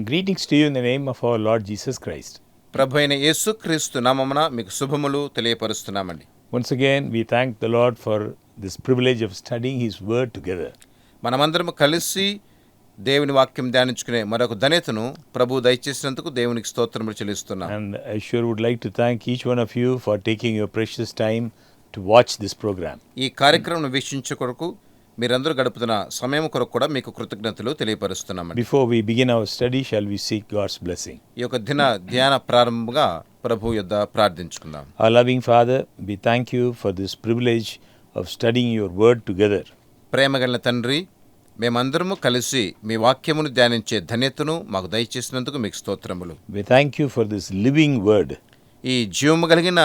Greetings to you in the name of our Lord Jesus Christ. ప్రభు అయిన యేసుక్రీస్తు నామమున మీకు శుభములు తెలియపరుస్తున్నామండి. Once again, we thank the Lord for this privilege of studying His Word together. మనమందరం కలిసి దేవుని వాక్యం ధ్యానించుకునే మరొక ధన్యతను ప్రభు దయచేసినందుకు దేవునికి స్తోత్రములు చెల్లిస్తున్నాం. And I sure would like to thank each one of you for taking your precious time to watch this program. ఈ కార్యక్రమం వీక్షించే కొరకు మీరందరూ గడుపుతున్న సమయం కొరకు కూడా మీకు కృతజ్ఞతలు తెలియపరుస్తున్నామండి. Before we begin our study, shall we seek God's blessing? ఈ యొక్క ధ్యాన ప్రారంభంగా ప్రభు యొద్ద ప్రార్థించుకుందాం. Our loving Father, we thank you for this privilege of studying your Word together. ప్రేమగల తండ్రి, మేమందరము కలిసి మీ వాక్యమును ధ్యానించే ధన్యతను మాకు దయచేసినందుకు మీకు స్తోత్రములు. We thank you for this living Word. ఈ జీవము కలిగిన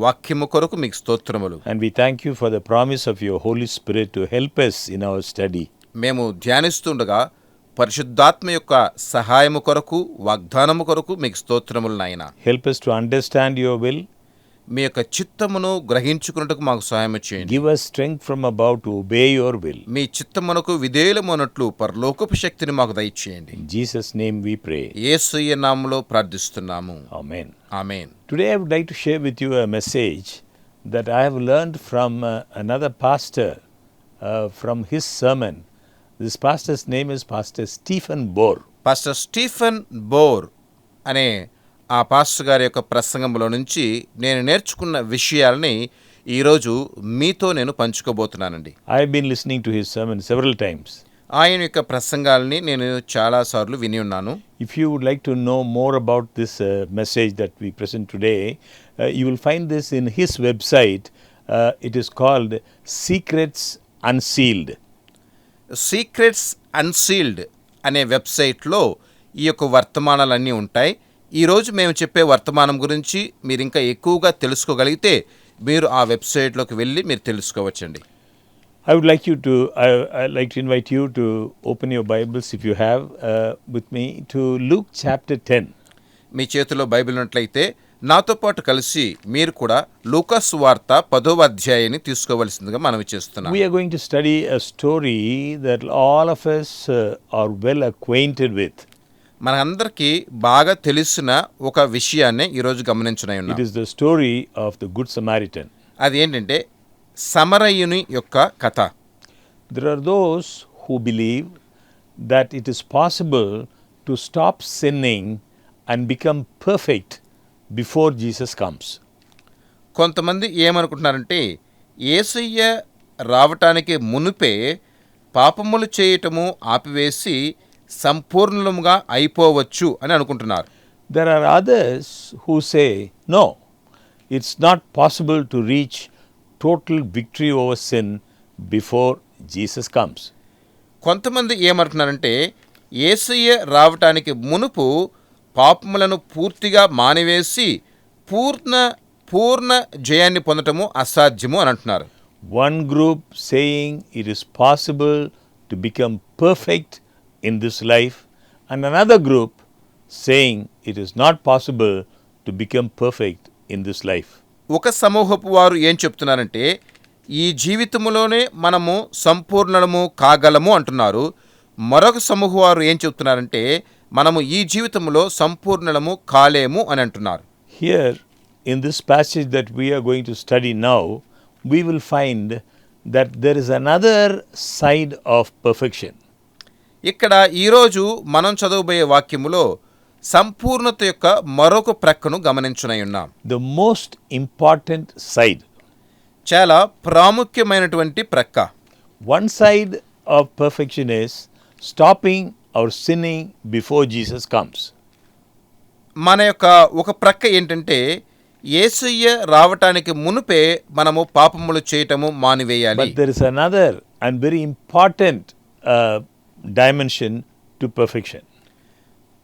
వాక్యము కొరకు మీకు స్తోత్రములు. And we thank you for the promise of your Holy Spirit to help us in our study. మేము ధ్యానిస్తుండగా పరిశుద్ధాత్మ యొక్క సహాయము కొరకు వాగ్దానము కొరకు మీకు స్తోత్రములు నాయన. Help us to understand your will. మీ యొక్క చిత్తమును గ్రహించుకున్నట్టుకు మాకు సహాయం చేయండి. Give us strength from above to obey your will. మీ చిత్తమునకు విధేయులమన్నట్లు పరలోకపు శక్తిని మాకు దయచేయండి. In Jesus' name we pray. యేసయ్య నామములో ప్రార్థిస్తున్నాము. Amen. Amen. Today I would like to share with you a message that I have learned from another pastor from his sermon. This pastor's name is Pastor Stephen Bohr. Pastor Stephen bore అనే ఆ pastor గారి యొక్క ప్రసంగంలో నుంచి నేను నేర్చుకున్న విషయాల్ని ఈరోజు మీతో నేను పంచుకోబోతున్నానండి. I have been listening to his sermon several times. ఆయన యొక్క ప్రసంగాల్ని నేను చాలాసార్లు విని ఉన్నాను. If you would like to know more about this message that we present today, you will find this in his website. It is called Secrets Unsealed. Secrets unsealed అనే వెబ్సైట్లో ఈ యొక్క వర్తమానాలన్నీ ఉంటాయి. ఈరోజు మేము చెప్పే వర్తమానం గురించి మీరు ఇంకా ఎక్కువగా తెలుసుకోగలిగితే మీరు ఆ వెబ్సైట్లోకి వెళ్ళి మీరు తెలుసుకోవచ్చండి. I would like you to, I'd like to invite you to open your Bibles, if you have, with me to Luke chapter 10. మీ చేతిలో బైబిల్ ఉన్నట్లయితే నాతో పాటు కలిసి మీరు కూడా లూకా సువార్త 10వ అధ్యాయాన్ని తీసుకోవలసిందిగా మనవి చేస్తున్నాం. We are going to study a story that all of us are well acquainted with. మనందరికీ బాగా తెలిసిన ఒక విషయాన్ని ఈరోజు గమనించనై ఉన్నాం. It is the story of the Good Samaritan. అది ఏంటంటే సమరయుని యొక్క కథ. There are those who believe that it is possible to stop sinning and become perfect before Jesus comes. కొంతమంది ఏమనుకుంటున్నారంటే యేసయ్య రావటానికి మునుపే పాపములు చేయటము ఆపివేసి సంపూర్ణముగా అయిపోవచ్చు అని అనుకుంటున్నారు. There are others who say, no, it's not possible to reach total victory over sin before Jesus comes. కొంతమంది ఏమంటున్నారంటే యేసయ్య రావటానికి మునుపు పాపములను పూర్తిగా మానివేసి పూర్ణ జయాన్ని పొందటము అసాధ్యము అని అంటున్నారు. One group saying it is possible to become perfect in this life, and another group saying it is not possible to become perfect in this life. ఒక సమూహపు వారు ఏం చెప్తున్నారంటే ఈ జీవితంలోనే మనము సంపూర్ణము కాగలము అంటున్నారు. మరొక సమూహ వారు ఏం చెప్తున్నారంటే మనము ఈ జీవితంలో సంపూర్ణము కాలేము అని అంటున్నారు. Here in this passage that we are going to study now, we will find that there is another side of perfection. ఇక్కడ ఈరోజు మనం చదవబోయే వాక్యములో సంపూర్ణత యొక్క మరొక ప్రక్కను గమనించునై ఉన్నాం. The most important side. చాలా ప్రాముఖ్యమైనటువంటి ప్రక్క. One side of perfection is stopping our sinning before Jesus comes. మన యొక్క ఒక ప్రక్క ఏంటంటే యేసయ్య రావటానికి మునుపే మనము పాపములు చేయటము మానివేయాలి. But there is another and very important dimension to perfection.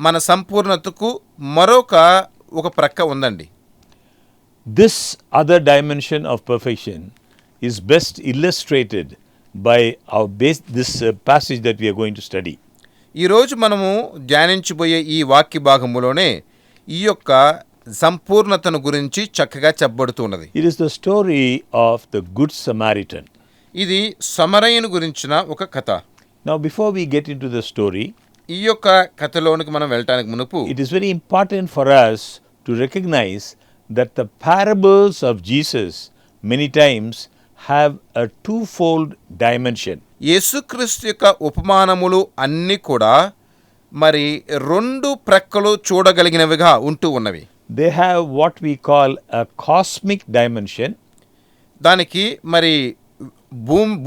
మన సంపూర్ణతకు మరొక ఒక ప్రక్క ఉందండి. This other dimension of perfection is best illustrated by this passage that we are going to study. ఈరోజు మనము ధ్యానించబోయే ఈ వాక్య భాగములోనే ఈ యొక్క సంపూర్ణతను గురించి చక్కగా చెప్పబడుతున్నది. It is the story of the Good Samaritan. ఇది సమరయుని గురించిన ఒక కథ. Now before we get into the story, ఈ యొక్క కథలోనికి మనం వెళ్ళటానికి మునుపు it is very important for us to recognize that the parables of Jesus many times have a twofold dimension. యేసుక్రీస్తు యొక్క ఉపమానములు అన్నీ కూడా మరి రెండు ప్రక్కలు చూడగలిగినవిగా ఉంటూ ఉన్నవి. They have what we call a cosmic dimension, దానికి మరి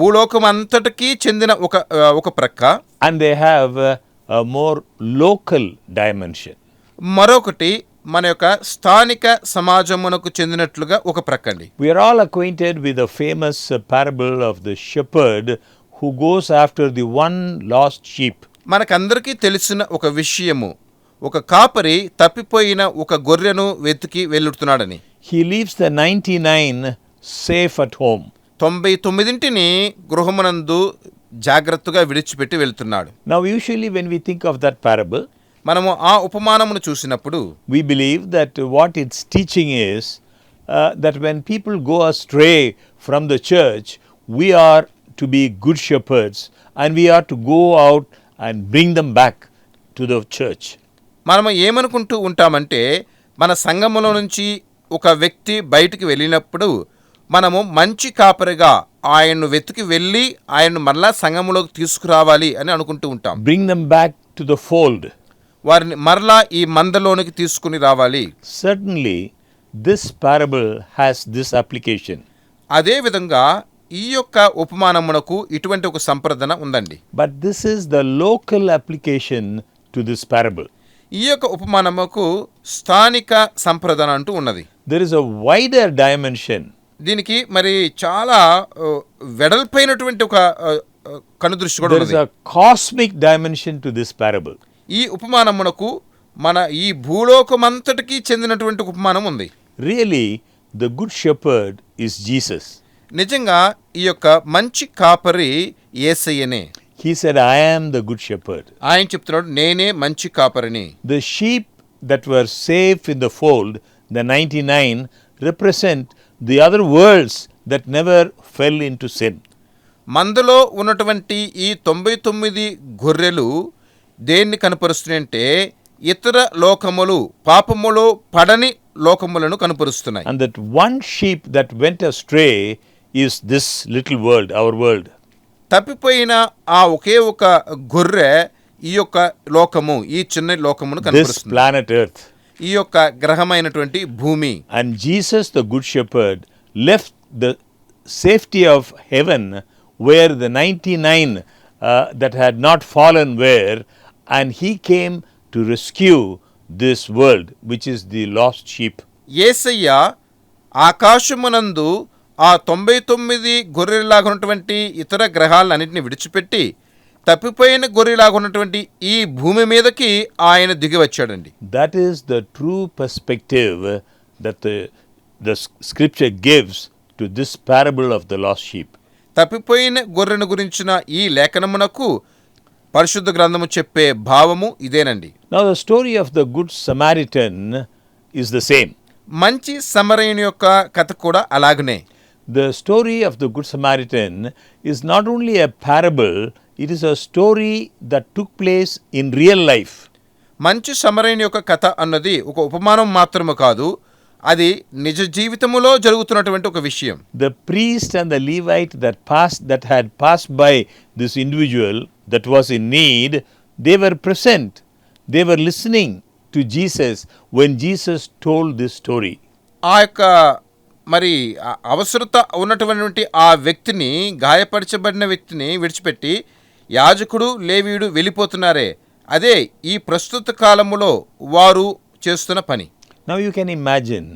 భూలోకం అంతటికీ చెందిన ఒక ప్రక్క, and they have a more local dimension. మరొకటి మన యొక్క స్థానిక సమాజమునకు చెందినట్లుగా ఒక ప్రక్క అండి. We are all acquainted with the famous parable of the shepherd who goes after the one lost sheep. మనకందరికీ తెలిసిన ఒక విషయము, ఒక కాపరి తప్పిపోయిన ఒక గొర్రెను వెతికి వెళ్ళుతున్నాడని. He leaves the 99 safe at home. 99ని గృహమునందు జాగ్రత్తగా విడిచిపెట్టి వెళ్తున్నాడు. Now usually when we think of that parable, మనము ఆ ఉపమానమును చూసినప్పుడు we believe that what it's teaching is that when people go astray from the church, we are to be good shepherds and we are to go out and bring them back to the church. మనము ఏమనుకుంటూ ఉంటామంటే, మన సంఘములో నుంచి ఒక వ్యక్తి బయటికి వెళ్ళినప్పుడు మనము మంచి కాపరిగా ఆయన్ను వెతికి వెళ్ళి ఆయన్ను మరలా సంఘములోకి తీసుకురావాలి అని అనుకుంటూ ఉంటాం. Bring them back to the fold. వారిని మరలా ఈ మందలోనికి తీసుకుని రావాలి. Certainly, this parable has this application. అదే విధంగా ఈ యొక్క ఉపమానమునకు ఇటువంటి ఒక సంప్రదన ఉందండి. But this is the local application to this parable. ఈ యొక్క ఉపమానముకు స్థానిక సంప్రదన అంటూ ఉన్నది. There is a wider dimension. దీనికి మరి చాలా వెడల్పైనటువంటి ఒక కనుదృష్టి కూడా There is ఉన్నది. a cosmic dimension to this parable. ఈ ఉపమానమునకు మన ఈ భూలోకమంతటికి చెందినటువంటి ఉపమానం ఉంది. Really, the good shepherd is Jesus. నిజంగా ఈ యొక్క మంచి కాపరి యేసయ్యనే. He said, I am the good shepherd. ఆయన చెప్తున్నాడు, నేనే మంచి కాపరిని. The sheep that were safe in the fold, the 99, represent the other worlds that never fell into sin. మందలో ఉన్నటువంటి ఈ 99 గొర్రెలు దేన్ని కనపరుస్తున్నాయంటే, ఇతర లోకములు, పాపములో పడని లోకములను కనపరుస్తున్నాయి. And that one sheep that went astray is this little world, our world. తప్పిపోయిన ఆ ఒకే ఒక గొర్రె ఈ యొక్క లోకము, ఈ చిన్న లోకమును This కనపరుస్తుంది. planet Earth. ఈ యొక్క గ్రహమైనటువంటి భూమి. And Jesus, the good shepherd, left the safety of heaven where the 99 that had not fallen were, and he came to rescue this world, which is the lost sheep. యేసయ్య ఆకాశమునందు ఆ 99 గొర్రెలాగా ఉన్నటువంటి ఇతర గ్రహాలన్నింటినీ విడిచిపెట్టి తప్పిపోయిన గొర్రెలాగా ఉన్నటువంటి ఈ భూమి మీదకి ఆయన దిగి వచ్చాడండి. That is the true perspective that the scripture gives to this parable of the lost sheep. తప్పిపోయిన గొర్రెను గురించిన ఈ లేఖనమునకు పరిశుద్ధ గ్రంథము చెప్పే భావము ఇదేనండి. Now the story of the good Samaritan is the same. మంచి సమరయుని యొక్క కథ కూడా అలాగనే. The story of the good Samaritan is not only a parable, it is a story that took place in real life. మంచి సమరయుని యొక్క కథ అన్నది ఒక ఉపమానం మాత్రమే కాదు, అది నిజ జీవితములో జరుగుతున్నటువంటి ఒక విషయం. The priest and the Levite that had passed by this individual that was in need, they were present. They were listening to Jesus when Jesus told this story. ఆ యొక్క మరి అవసరత ఉన్నటువంటి ఆ వ్యక్తిని, గాయపరచబడిన వ్యక్తిని విడిచిపెట్టి యాజకుడు లేవీయుడు వెళ్ళిపోతున్నారే, అదే ఈ ప్రస్తుత కాలములో వారు చేస్తున్న పని. Now you can imagine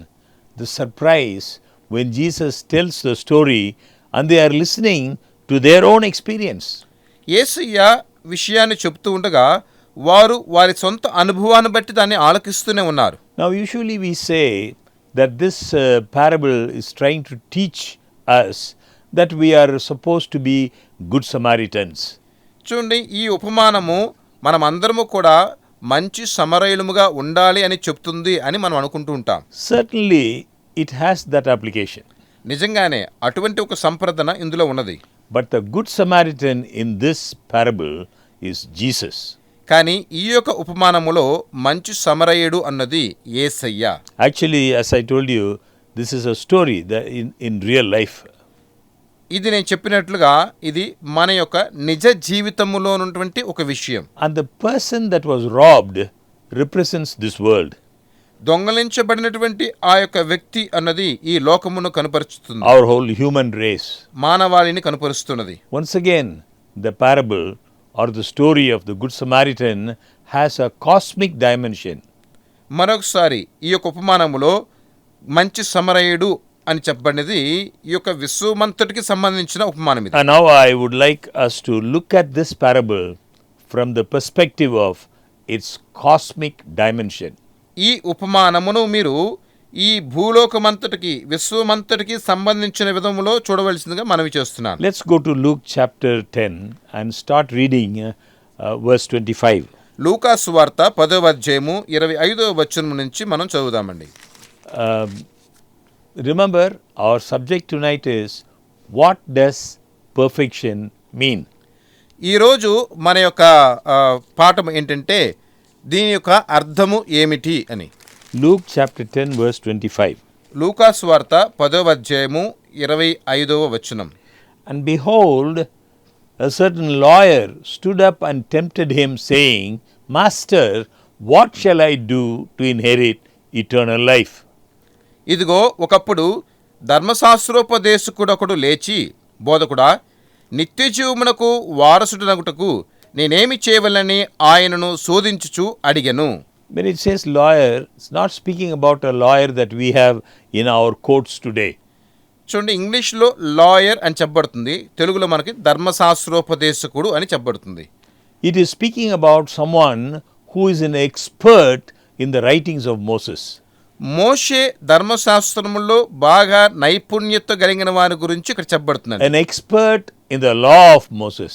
the surprise when Jesus tells the story and they are listening to their own experience. యేసయ్య విషయాన్ని చెప్తూ ఉండగా వారు వారి సొంత అనుభవాన్ని బట్టి దాన్ని ఆలకిస్తూనే ఉన్నారు. Now usually we say that this parable is trying to teach us that we are supposed to be good Samaritans. చూడండి, ఈ ఉపమానము మనం అందరము కూడా మంచి సమరయులముగా ఉండాలి అని చెప్తుంది అని మనం అనుకుంటూ ఉంటాం. Certainly it has that application. నిజంగానే అటువంటి ఒక సంప్రదన ఇందులో ఉన్నది. But the good Samaritan in this parable is Jesus. కానీ ఈ యొక్క ఉపమానములో మంచి సమరయుడు అన్నది యేసయ్య. Actually, as I told you, this is a story that in real life. ఇది నేను చెప్పినట్లుగా ఇది మన యొక్క నిజ జీవితములో ఉన్నటువంటి ఒక విషయం. And the person that was robbed represents this world. దొంగలించబడినటువంటి ఆ యొక్క వ్యక్తి అన్నది ఈ లోకమును కనపరుస్తుంది, Our whole human race. మానవాళిని కనపరుస్తున్నది. Once again, the parable or the story of the Good Samaritan has a cosmic dimension. మరొకసారి ఈ యొక్క ఉపమానములో మంచి సమరయుడు అని చెప్పబడినది ఈ యొక్క విశ్వమంతటికి సంబంధించిన ఉపమానం ఇది. And now I would like us to look at this parable from the perspective of its cosmic dimension. ఈ ఉపమానమును మీరు ఈ భూలోకమంతటికి విశ్వమంతటికి సంబంధించిన విధములో చూడవలసిందిగా మనవి చేస్తున్నాను. Let's go to Luke chapter 10 and start reading verse 25. లూకా సువార్త 10వ అధ్యాయము 25వ వచనం నుంచి మనం చదువుదామండి. Remember, our subject tonight is, what does perfection mean? ఈరోజు మన యొక్క పాఠం ఏంటంటే దీని యొక్క అర్థము ఏమిటి అని. Luke chapter 10 verse 25. లూకా సువార్త 10వ అధ్యాయము 25వ వచనం. And behold, a certain lawyer stood up and tempted him, saying, Master, what shall I do to inherit eternal life? ఇదిగో ఒకప్పుడు ధర్మశాస్త్రోపదేశకుడొకడు లేచి, బోధకుడా, నిత్యజీవమునకు వారసుడనగుటకు నేనేమి చేయవలనని ఆయనను శోధించుచు అడిగెను. When it says lawyer, it's not speaking about a lawyer that we have in our courts today. చూడండి, ఇంగ్లీష్లో lawyer అని చెప్పబడుతుంది, తెలుగులో మనకి ధర్మశాస్త్రోపదేశకుడు అని చెప్పబడుతుంది. It is speaking about someone who is an expert in the writings of Moses. మోషే ధర్మశాస్త్రములో బాగా నైపుణ్యత కలిగిన వారి గురించి ఇక్కడ చెప్పబడుతుంది. An expert in the law of Moses.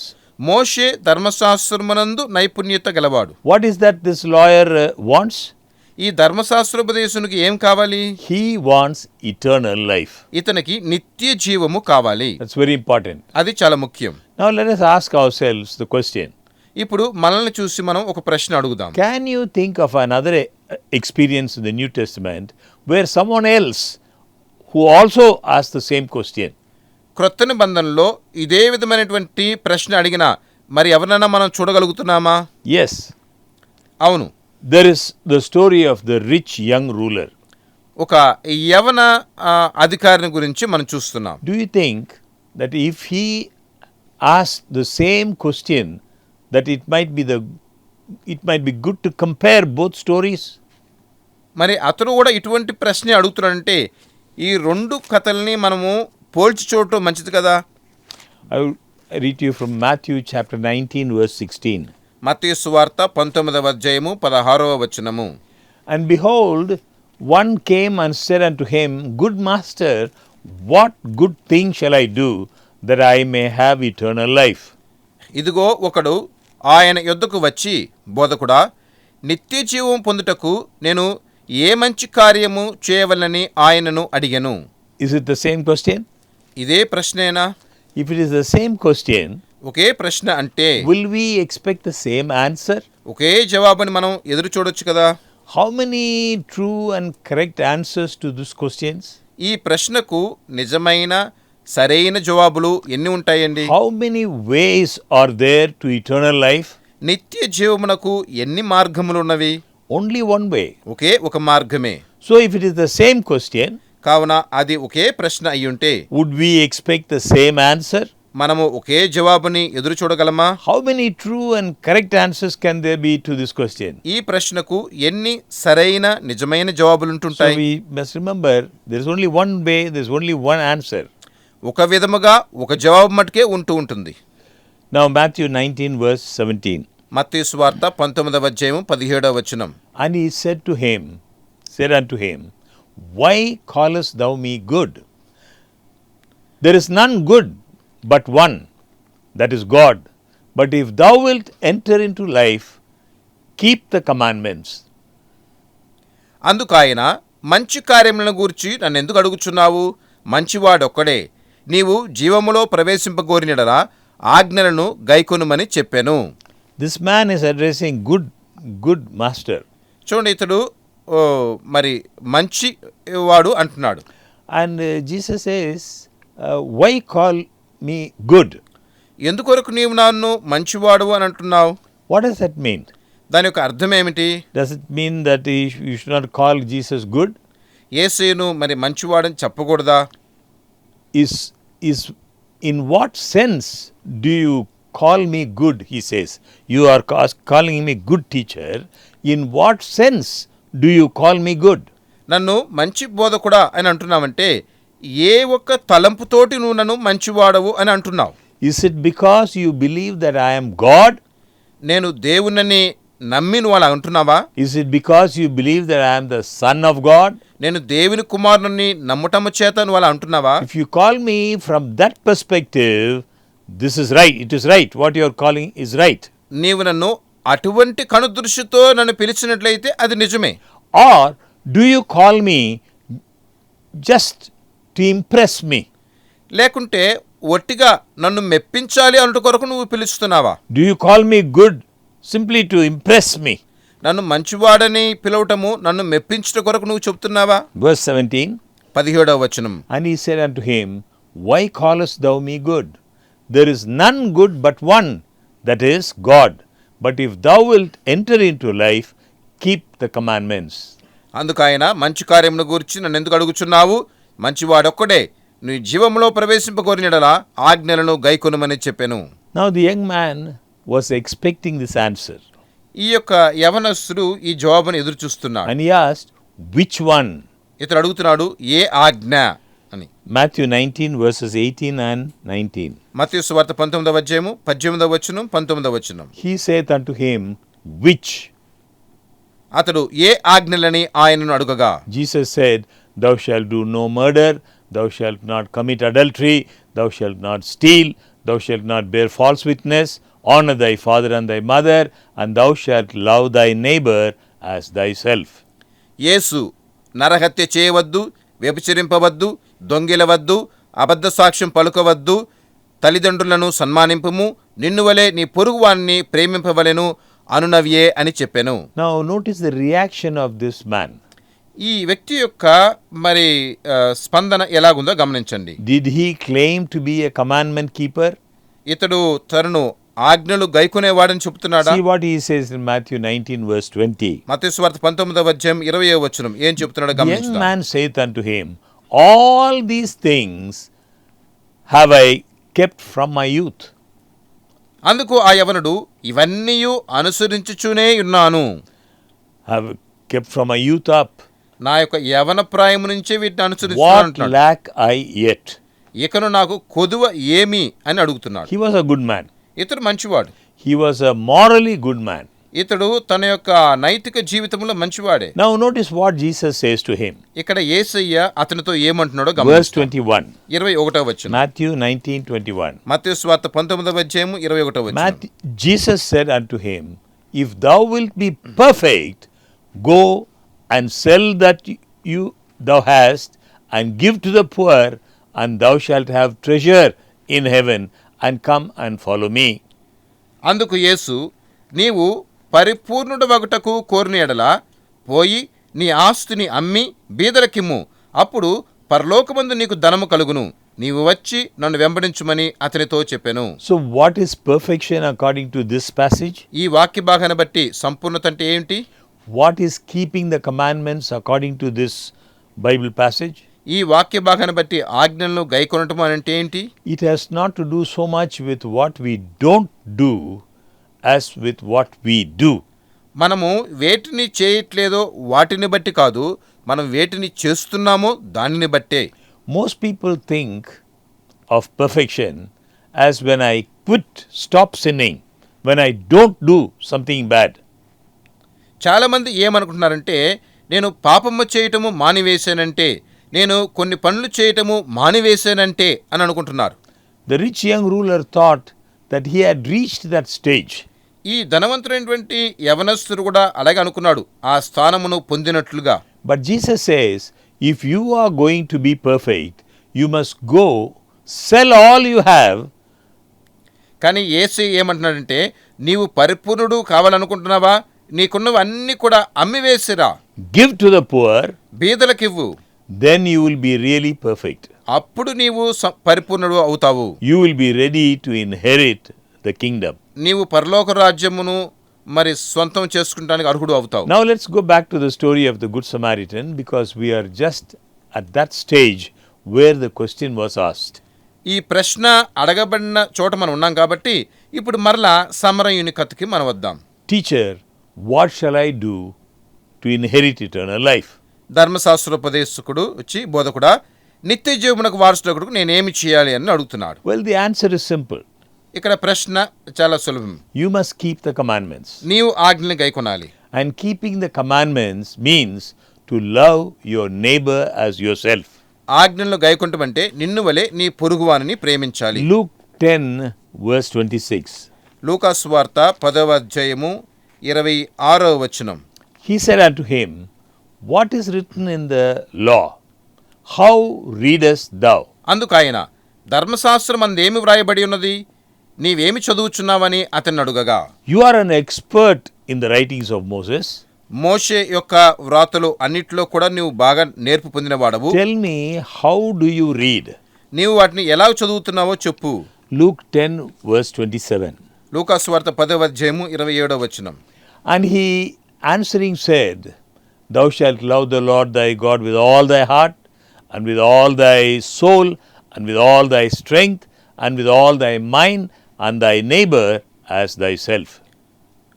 మోషే ధర్మశాస్త్రమునందు నైపుణ్యత గలవాడు. What is that this lawyer wants? ఈ ధర్మశాస్త్రోపదేశునికి ఏం కావాలి? He wants eternal life. ఇతనికి నిత్య జీవము కావాలి. That's very important. అది చాలా ముఖ్యం. Now let us ask ourselves the question. ఇప్పుడు మనల్ని చూసి మనం ఒక ప్రశ్న అడుగుదాం. Can you think of another experience in the New Testament where someone else who also asked the same question? క్రొత్త నిబంధనలో ఇదే విధమైనటువంటి ప్రశ్న అడిగిన మరి ఎవరినైనా మనం చూడగలుగుతున్నామా? Yes. అవును. There is the story of the rich young ruler. ఒక యవన అధికారిని గురించి మనం చూస్తున్నాం. Do you think that if he asked the same question, that it might be good to compare both stories? మరి అతను కూడా ఇటువంటి ప్రశ్న అడుగుతున్నాడంటే ఈ రెండు కథల్ని మనము పోల్చి చూడటం మంచిది కదా. I will read to you from Matthew chapter 19 verse 16. మత్తయి సువార్త 19వ అధ్యాయము 16వ వచనము. And behold, one came and said unto him, Good master, what good thing shall I do that I may have eternal life? ఇదిగో ఒకడు ఆయన యొద్దకు వచ్చి, బోధకుడా, నిత్య జీవం పొందుటకు నేను ఏ మంచి కార్యము చేయవలనని ఆయనను అడిగెను. Is it the same question? ఇదే ప్రశ్నేనా? If it is the same question, ఒకే ప్రశ్న అంటే will we expect the same answer? ఒకే జవాబుని మనం ఎదురు చూడొచ్చు కదా. How many true and correct answers to these questions? ఈ ప్రశ్నకు నిజమైన సరైన జవాబులు ఎన్ని ఉంటాయండి? How many ways are there to eternal life? నిత్య జీవమునకు ఎన్ని మార్గములు ఉన్నవి? Only one way. ఒకే ఒక మార్గమే. So if it is the same question, కావున అది ఒకే ప్రశ్న అయ్యుంటే would we expect the same answer? మనము ఒకే జవాబుని ఎదురు చూడగలమా? How many true and correct answers can there be to this question? ఈ ప్రశ్నకు ఎన్ని సరైన నిజమైన జవాబులు So ఉంటుంటాయి? we must remember there is only one way, there is only one answer. ఒక విధముగా ఒక జవాబు మటుకే ఉంటూ ఉంటుంది. Now Matthew 19 verse 17. మత్తయి సువార్త 19వ అధ్యాయం 17వ వచనం. And he said unto him, Why callest thou me good? There is none good but one, that is God. But if thou wilt enter into life, keep the commandments. అందుకు ఆయన, మంచి కార్యములను గూర్చి నన్ను ఎందుకు అడుగుచున్నావు? మంచివాడొక్కడే. నీవు జీవములో ప్రవేశింపగోరినడలా ఆజ్ఞలను గైకొనుమని చెప్పెను. This man is addressing good master. చూడండి, ఇతడు మరి మంచి వాడు అంటున్నాడు. And Jesus says, why call me good? ఎందుకొరకు నీవు నన్ను మంచివాడు అని అంటున్నావు? What does that mean? దాని యొక్క అర్థం ఏమిటి? Does it mean that you should not call Jesus good? యేసును మరి మంచివాడని చెప్పకూడదా? Is in what sense do you call me good? He says, you are calling me good teacher. In what sense do you call me good? నన్ను మంచి బోధకుడా అని అంటున్నావంటే ఏ ఒక్క తలంపుతోటి నువ్వు నన్ను మంచివాడవు అని అంటున్నావు? Is it because you believe that I am God? నేను దేవుణ్ణి నమ్మి నువ్వు అలా అంటున్నావా? Is it because you believe that I am the Son of God? నేను దేవుని కుమారుని నమ్మటము చేత నువ్వు అలా అంటున్నావా? If you call me from that perspective, this is right. It is right. What you are calling is right. నీవు నన్ను అటువంటి కనుదృష్టితో నన్ను పిలిచినట్లయితే అది నిజమే. Or do you call me just to impress me? లేకుంటే ఒట్టిగా నన్ను మెప్పించాలి అన్నట్టు కొరకు నువ్వు పిలుస్తున్నావా? Do you call me good simply to impress me? నన్ను మంచివాడని పిలవటము నన్ను మెప్పించట కొరకు నువ్వు చెప్తున్నావా? Verse 17. 17వ వచనం. And he said unto him, why callest thou me good? There is none good but one, that is God. But if thou wilt enter into life, keep the commandments. అందుకు ఆయన మంచి కార్యమును గురించి నన్ను ఎందుకు అడుగుచున్నావు? మంచివాడొక్కడే, నీ జీవంలో ప్రవేశింపగోరినడలా ఆజ్ఞలను గైకొనుమని చెప్పెను. Now the young man was expecting this answer. ఈ యొక్క యవనస్తుడు ఈ జవాబును ఎదురు చూస్తున్నాడు. And he asked, which one? ఇతడు అడుగుతున్నాడు, ఏ ఆజ్ఞ అని. Matthew 19 verses 18 and 19. మత్తయి సువార్త 19వ అధ్యాయము 18వ వచనం 19వ వచనం. He saith unto him, which? అతడు ఏ ఆజ్ఞలని ఆయనను అడుగగా, Jesus said, thou shalt do no murder, thou shalt not commit adultery, thou shalt not steal, thou shalt not bear false witness, honor thy father and thy mother, and thou shalt love thy neighbor as thyself. యేసు నరహత్య చేయవద్దు, వ్యభిచరింపవద్దు, దొంగిలవద్దు, అబద్ధ సాక్ష్యం పలుకవద్దు, తల్లిదండ్రులను సన్మానింపుము, నిన్ను వలె నీ పొరుగువాన్ని ప్రేమింపవలెను అనునవ్యే అని చెప్పెను. Now notice the reaction of this man. ఈ వ్యక్తి యొక్క మరి స్పందన ఎలాగుందో గమనించండి. Did he claim to be a commandment keeper? ఇతడు తనను ఆజ్ఞలు గైకొనేవాడని చెప్తున్నాడా? See what he says in Matthew 19 verse 20. మత్తయి సువార్త 19వ అధ్యాయం 20వ వచనం ఏం చెప్తున్నాడో The young గమనించుదాం. man saith unto him, all these things have I kept from my youth. అందుకు ఆ యవనుడు, ఇవన్నీ అనుసరించుచునే ఉన్నాను. Have kept from my youth up. నా యొక్క యవన ప్రాయము నుంచే వీటిని What అనుసరిస్తున్నాను. lack I yet? ఇకను నాకు కొదువ ఏమి అని అడుగుతున్నాడు. He was a good man. ఇతడు మంచివాడు. He was a morally good man. ఇతడు తన యొక్క నైతిక జీవితంలో మంచివాడే. Now notice what Jesus says to him. ఇక్కడ యేసయ్య అతనితో ఏమంటున్నాడో Verse గమనిస్తాం. 21. 21వ వచనం. Matthew 19:21. మత్తయి సువార్త 19వ అధ్యాయం 21వ వచనం. Jesus said unto him, if thou wilt be perfect, go and sell that thou hast, and give to the poor, and thou shalt have treasure in heaven, and come and follow me. అందుకు యేసు, నీవు పరిపూర్ణుడు వగుటకు కోరిన యెడల పోయి నీ ఆస్తిని అమ్మి బీదలకిమ్ము, అప్పుడు పరలోకమందు నీకు ధనము కలుగును, నీవు వచ్చి నన్ను వెంబడించుమని అతనితో చెప్పెను. So what is perfection according to this passage? ఈ వాక్య భాగాన్ని బట్టి సంపూర్ణత అంటే ఏంటి? What is keeping the commandments according to this Bible passage? ఈ వాక్య భాగాన్ని బట్టి ఆజ్ఞలను గైకొనటం అంటే ఏంటి? It has not to do so much with what we don't do as with what we do. మనము వేటిని చేయట్లేదో వాటిని బట్టి కాదు, మనం వేటిని చేస్తున్నామో దానిని బట్టే. Most people think of perfection as when I stop sinning, when I don't do something bad. చాలామంది ఏమనుకుంటున్నారంటే, నేను పాపము చేయటము మానివేశానంటే, నేను కొన్ని పనులు చేయటము మానివేశానంటే అని అనుకుంటున్నారు. The rich young ruler thought that he had reached that stage. ఈ ధనవంతుడైనటువంటి యవనస్తుడు కూడా అలాగే అనుకున్నాడు, ఆ స్థానమును పొందినట్లుగా. But Jesus says, if you are going to be perfect, you must go, sell all you have. కానీ యేసు ఏమంటున్నాడంటే, నీవు పరిపూర్ణుడు కావాలనుకుంటున్నావా? నీకున్నవన్నీ కూడా అమ్మివేసిరా, give to the poor, బీదలకివ్వు, then you will be really perfect. అప్పుడు నీవు పరిపూర్ణుడు అవుతావు. You will be ready to inherit the kingdom. నీవు పరలోక రాజ్యమును మరి స్వంతం చేసుకుంటానికి అర్హుడు అవుతావు. Now let's go back to the story of the Good Samaritan, because we are just at that stage where the question was asked. ఈ ప్రశ్న అడగబడిన చోట మనం ఉన్నాం కాబట్టి ఇప్పుడు మరలా సమరయుని కథకి మనం వద్దాం. Teacher, what shall I do to inherit eternal life? ధర్మశాస్త్రోపదేశకుడు వచ్చి, బోధకుడా, నిత్య జీవమునకు వారసుడకుడు నేనేమి చేయాలి అని అడుగుతున్నాడు. Well, the answer is simple. ఇక్కడ ప్రశ్న చాలా సులభం. You must keep the commandments. నీవు ఆజ్ఞల్ని గైకొనాలి. And keeping the commandments means to love your neighbor as yourself. ఆజ్ఞలను గైకొంటమంటే నిన్ను వలె నీ పొరుగువానిని ప్రేమించాలి. Luke 10 verse 26. లూకాసు వార్త 10వ అధ్యాయము 26వ వచనం. He said unto him, What is written in the law? How readest thou? అందుకు ఆయన, ధర్మశాస్త్రం అందేమి వ్రాయబడి ఉన్నది, నీవేమి చదువుచున్నావని అతన్ని అడుగగా, You are an expert in the writings of Moses. మోషే యొక్క వ్రాతలు అన్నిట్లో కూడా నీవు బాగా నేర్పు పొందినవాడవు. Tell me, how do you read? నీవు వాటిని ఎలా చదువుతున్నావో చెప్పు. Luke 10 verse 27. లూకాసు వార్త 10వ అధ్యాయము 27వ వచనం. And he answering said, Thou shalt love the Lord thy God with all thy heart, and with all thy soul, and with all thy strength, and with all thy mind, and thy neighbor as thyself.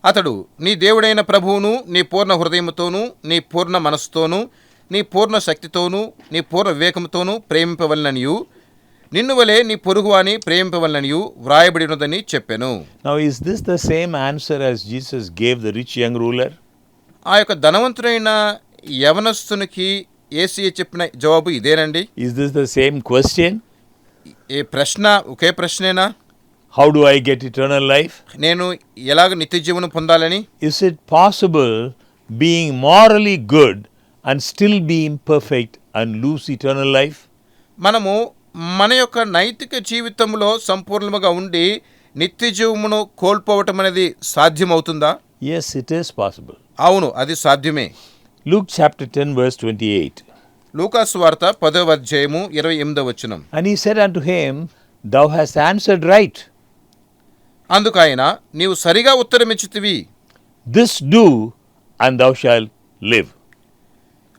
అతడు నీ దేవుడైన ప్రభువును నీ పూర్ణ హృదయముతోనూ, నీ పూర్ణ మనస్సుతోనూ, నీ పూర్ణ శక్తితోనూ, నీ పూర్ణ వివేకముతోనూ ప్రేమింపవలననియు, నిన్ను వలె నీ పొరుగువాని ప్రేమింపవలననియు వ్రాయబడి ఉన్నదని చెప్పెను. Now is this the same answer as Jesus gave the rich young ruler? ఆ యొక్క ధనవంతుడైన యవనస్తునికి యేసయ్య చెప్పిన జవాబు ఇదేనండి. Is this the same question? ఈ ప్రశ్న ఒకే ప్రశ్నేనా? How do I get eternal life? నేను ఎలాగ నిత్య జీవనం పొందాలని? Is it possible being morally good and still be imperfect and lose eternal life? మనము మన యొక్క నైతిక జీవితంలో సంపూర్ణముగా ఉండి నిత్య జీవమును కోల్పోవటం అనేది సాధ్యమవుతుందా? Yes, it is possible. అవును, అది సాధ్యమే. Luke chapter 10 verse 28. లూకాసు వార్త 10వ అధ్యాయము 28వ వచనం. And he said unto him, Thou hast answered right. అందుకు ఆయన, నీవు సరిగా ఉత్తరమిచ్చితివి, This do, and thou shalt live.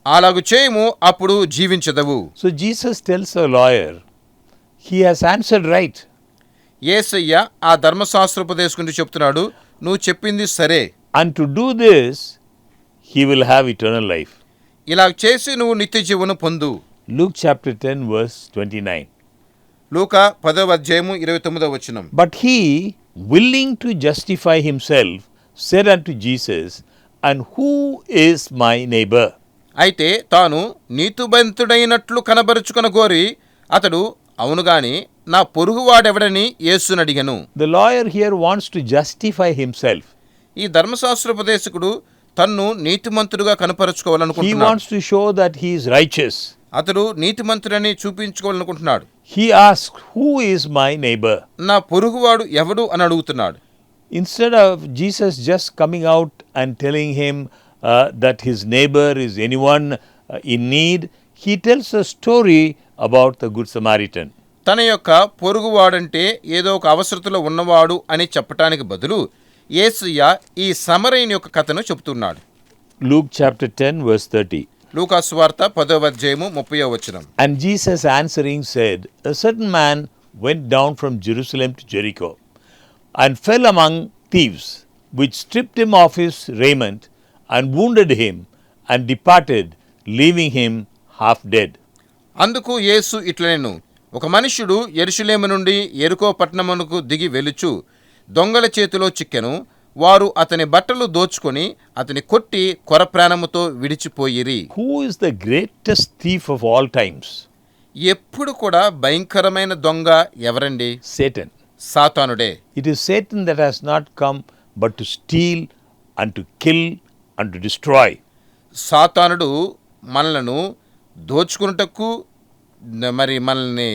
అలాగు చేయము, అప్పుడు జీవించదవు. So Jesus tells a lawyer, he has answered right. యేసయ్య ఆ ధర్మశాస్త్రోపదేశకునికి చెప్తున్నాడు, నువ్వు చెప్పింది సరే. And to do this, he will have eternal life. ఇలా చేసి నువ్వు నిత్య జీవనం పొందు. Luke chapter 10 verse 29. లూకా 10వ అధ్యాయము 29వ వచనం. But he, willing to justify himself, said unto Jesus, And who is my neighbor? అయితే తాను నీతిమంతుడైనట్లు కనబరుచుకున గోరి అతడు, అవును గాని నా పొరుగువాడెవడని యేసుని అడిగెను. The lawyer here wants to justify himself. ఈ ధర్మశాస్త్రోపదేశకుడు తన్ను నీతిమంతుడుగా He కనపరుచుకోవాలనుకుంటున్నాడు. wants to show that he is righteous. అతడు నీతిమంతుడని చూపించుకోవాలనుకుంటున్నాడు. He asks, Who is my neighbor? నా పొరుగువాడు ఎవడు అని అడుగుతున్నాడు. Instead of Jesus just coming out and telling him that his neighbor is anyone in need, he tells a story about the Good Samaritan. తన యొక్క పొరుగువాడంటే ఏదో ఒక అవసరతలో ఉన్నవాడు అని చెప్పటానికి బదులు యేసయ్య ఈ సమరయుని యొక్క కథను చెబుతున్నాడు. Luke chapter 10 verse 30. లూకాసు వార్త 10వ అధ్యాయము 30వ వచనం. And Jesus answering said, A certain man went down from Jerusalem to Jericho, and fell among thieves, which stripped him of his raiment, and wounded him, and departed, leaving him half dead. అందుకు యేసు ఇట్లనెను, ఒక మనుష్యుడు యెరూషలేము నుండి యెరికో పట్టణమునకు దిగి వెలుచు దొంగల చేతిలో చిక్కెను. వారు అతని బట్టలు దోచుకొని అతని కొట్టి కొరప్రాణముతో విడిచిపోయిరి. Who is the greatest thief of all times? ఎప్పుడు కూడా భయంకరమైన దొంగ ఎవరండి? Satan. సాతానుడే. It is Satan that has not come but to steal and to kill and to destroy. సాతానుడు మనలను దోచుకున్నటకు, మరి మనల్ని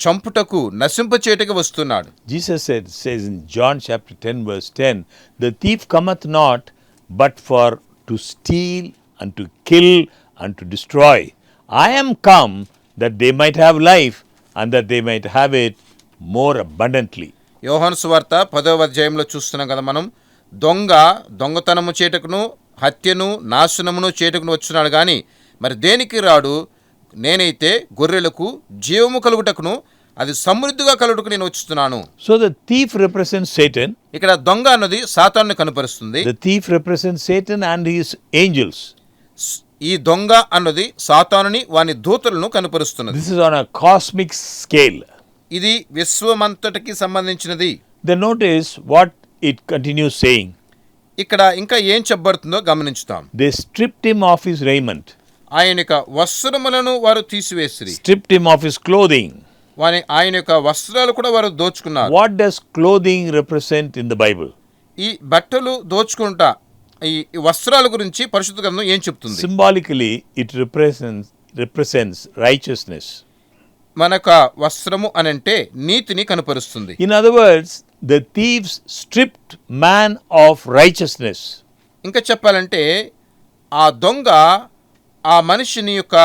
చంపుటకు నశింపచేయటకు వస్తున్నాడు. Jesus says in John chapter 10 verse 10, the thief cometh not but for to steal and to kill and to destroy. I am come that they might have life and that they might have it more abundantly. యోహాను సువార్త 10వ అధ్యాయంలో చూస్తున్నాం కదా మనం. దొంగతనము చేయుటకును హత్యను నాశనమును చేయుటకును వచ్చున్నాడు గాని మరి దేనికి రాడు. నేనైతే గొర్రెలకు జీవము కలుగుటకును అది సమృద్ధిగా కలుగుటకు నేను వచ్చుతున్నాను. So the thief represents Satan. ఇక్కడ దొంగ అన్నది సాతానుని కనపరుస్తుంది. The thief represents Satan and his angels. ఈ దొంగ అన్నది సాతానుని వాని దూతలను కనపరుస్తున్నది. This is on a cosmic scale. ఇది విశ్వమంతటికి సంబంధించినది. Then notice what it continues saying. ఇక్కడ ఇంకా ఏం చెప్పబడుతుందో గమనించుతాం. They stripped him of his raiment. ఆయన యొక్క వస్త్రములను వారు తీసివేసిరి. Stripped him of his clothing. ఆయన యొక్క వస్త్రాలు కూడా వారు దోచుకున్నారు. What does clothing represent in the Bible? ఈ బట్టలు దోచుకుంటా ఈ వస్త్రాల గురించి పరిశుద్ధ గ్రంథం ఏం చెప్తుంది? Symbolically, it represents righteousness. మనక వస్త్రము అనంటే నీతిని కనపరుస్తుంది. In other words, the thieves stripped man of righteousness. ఇంకా చెప్పాలంటే ఆ దొంగ ఆ మనిషిని యొక్క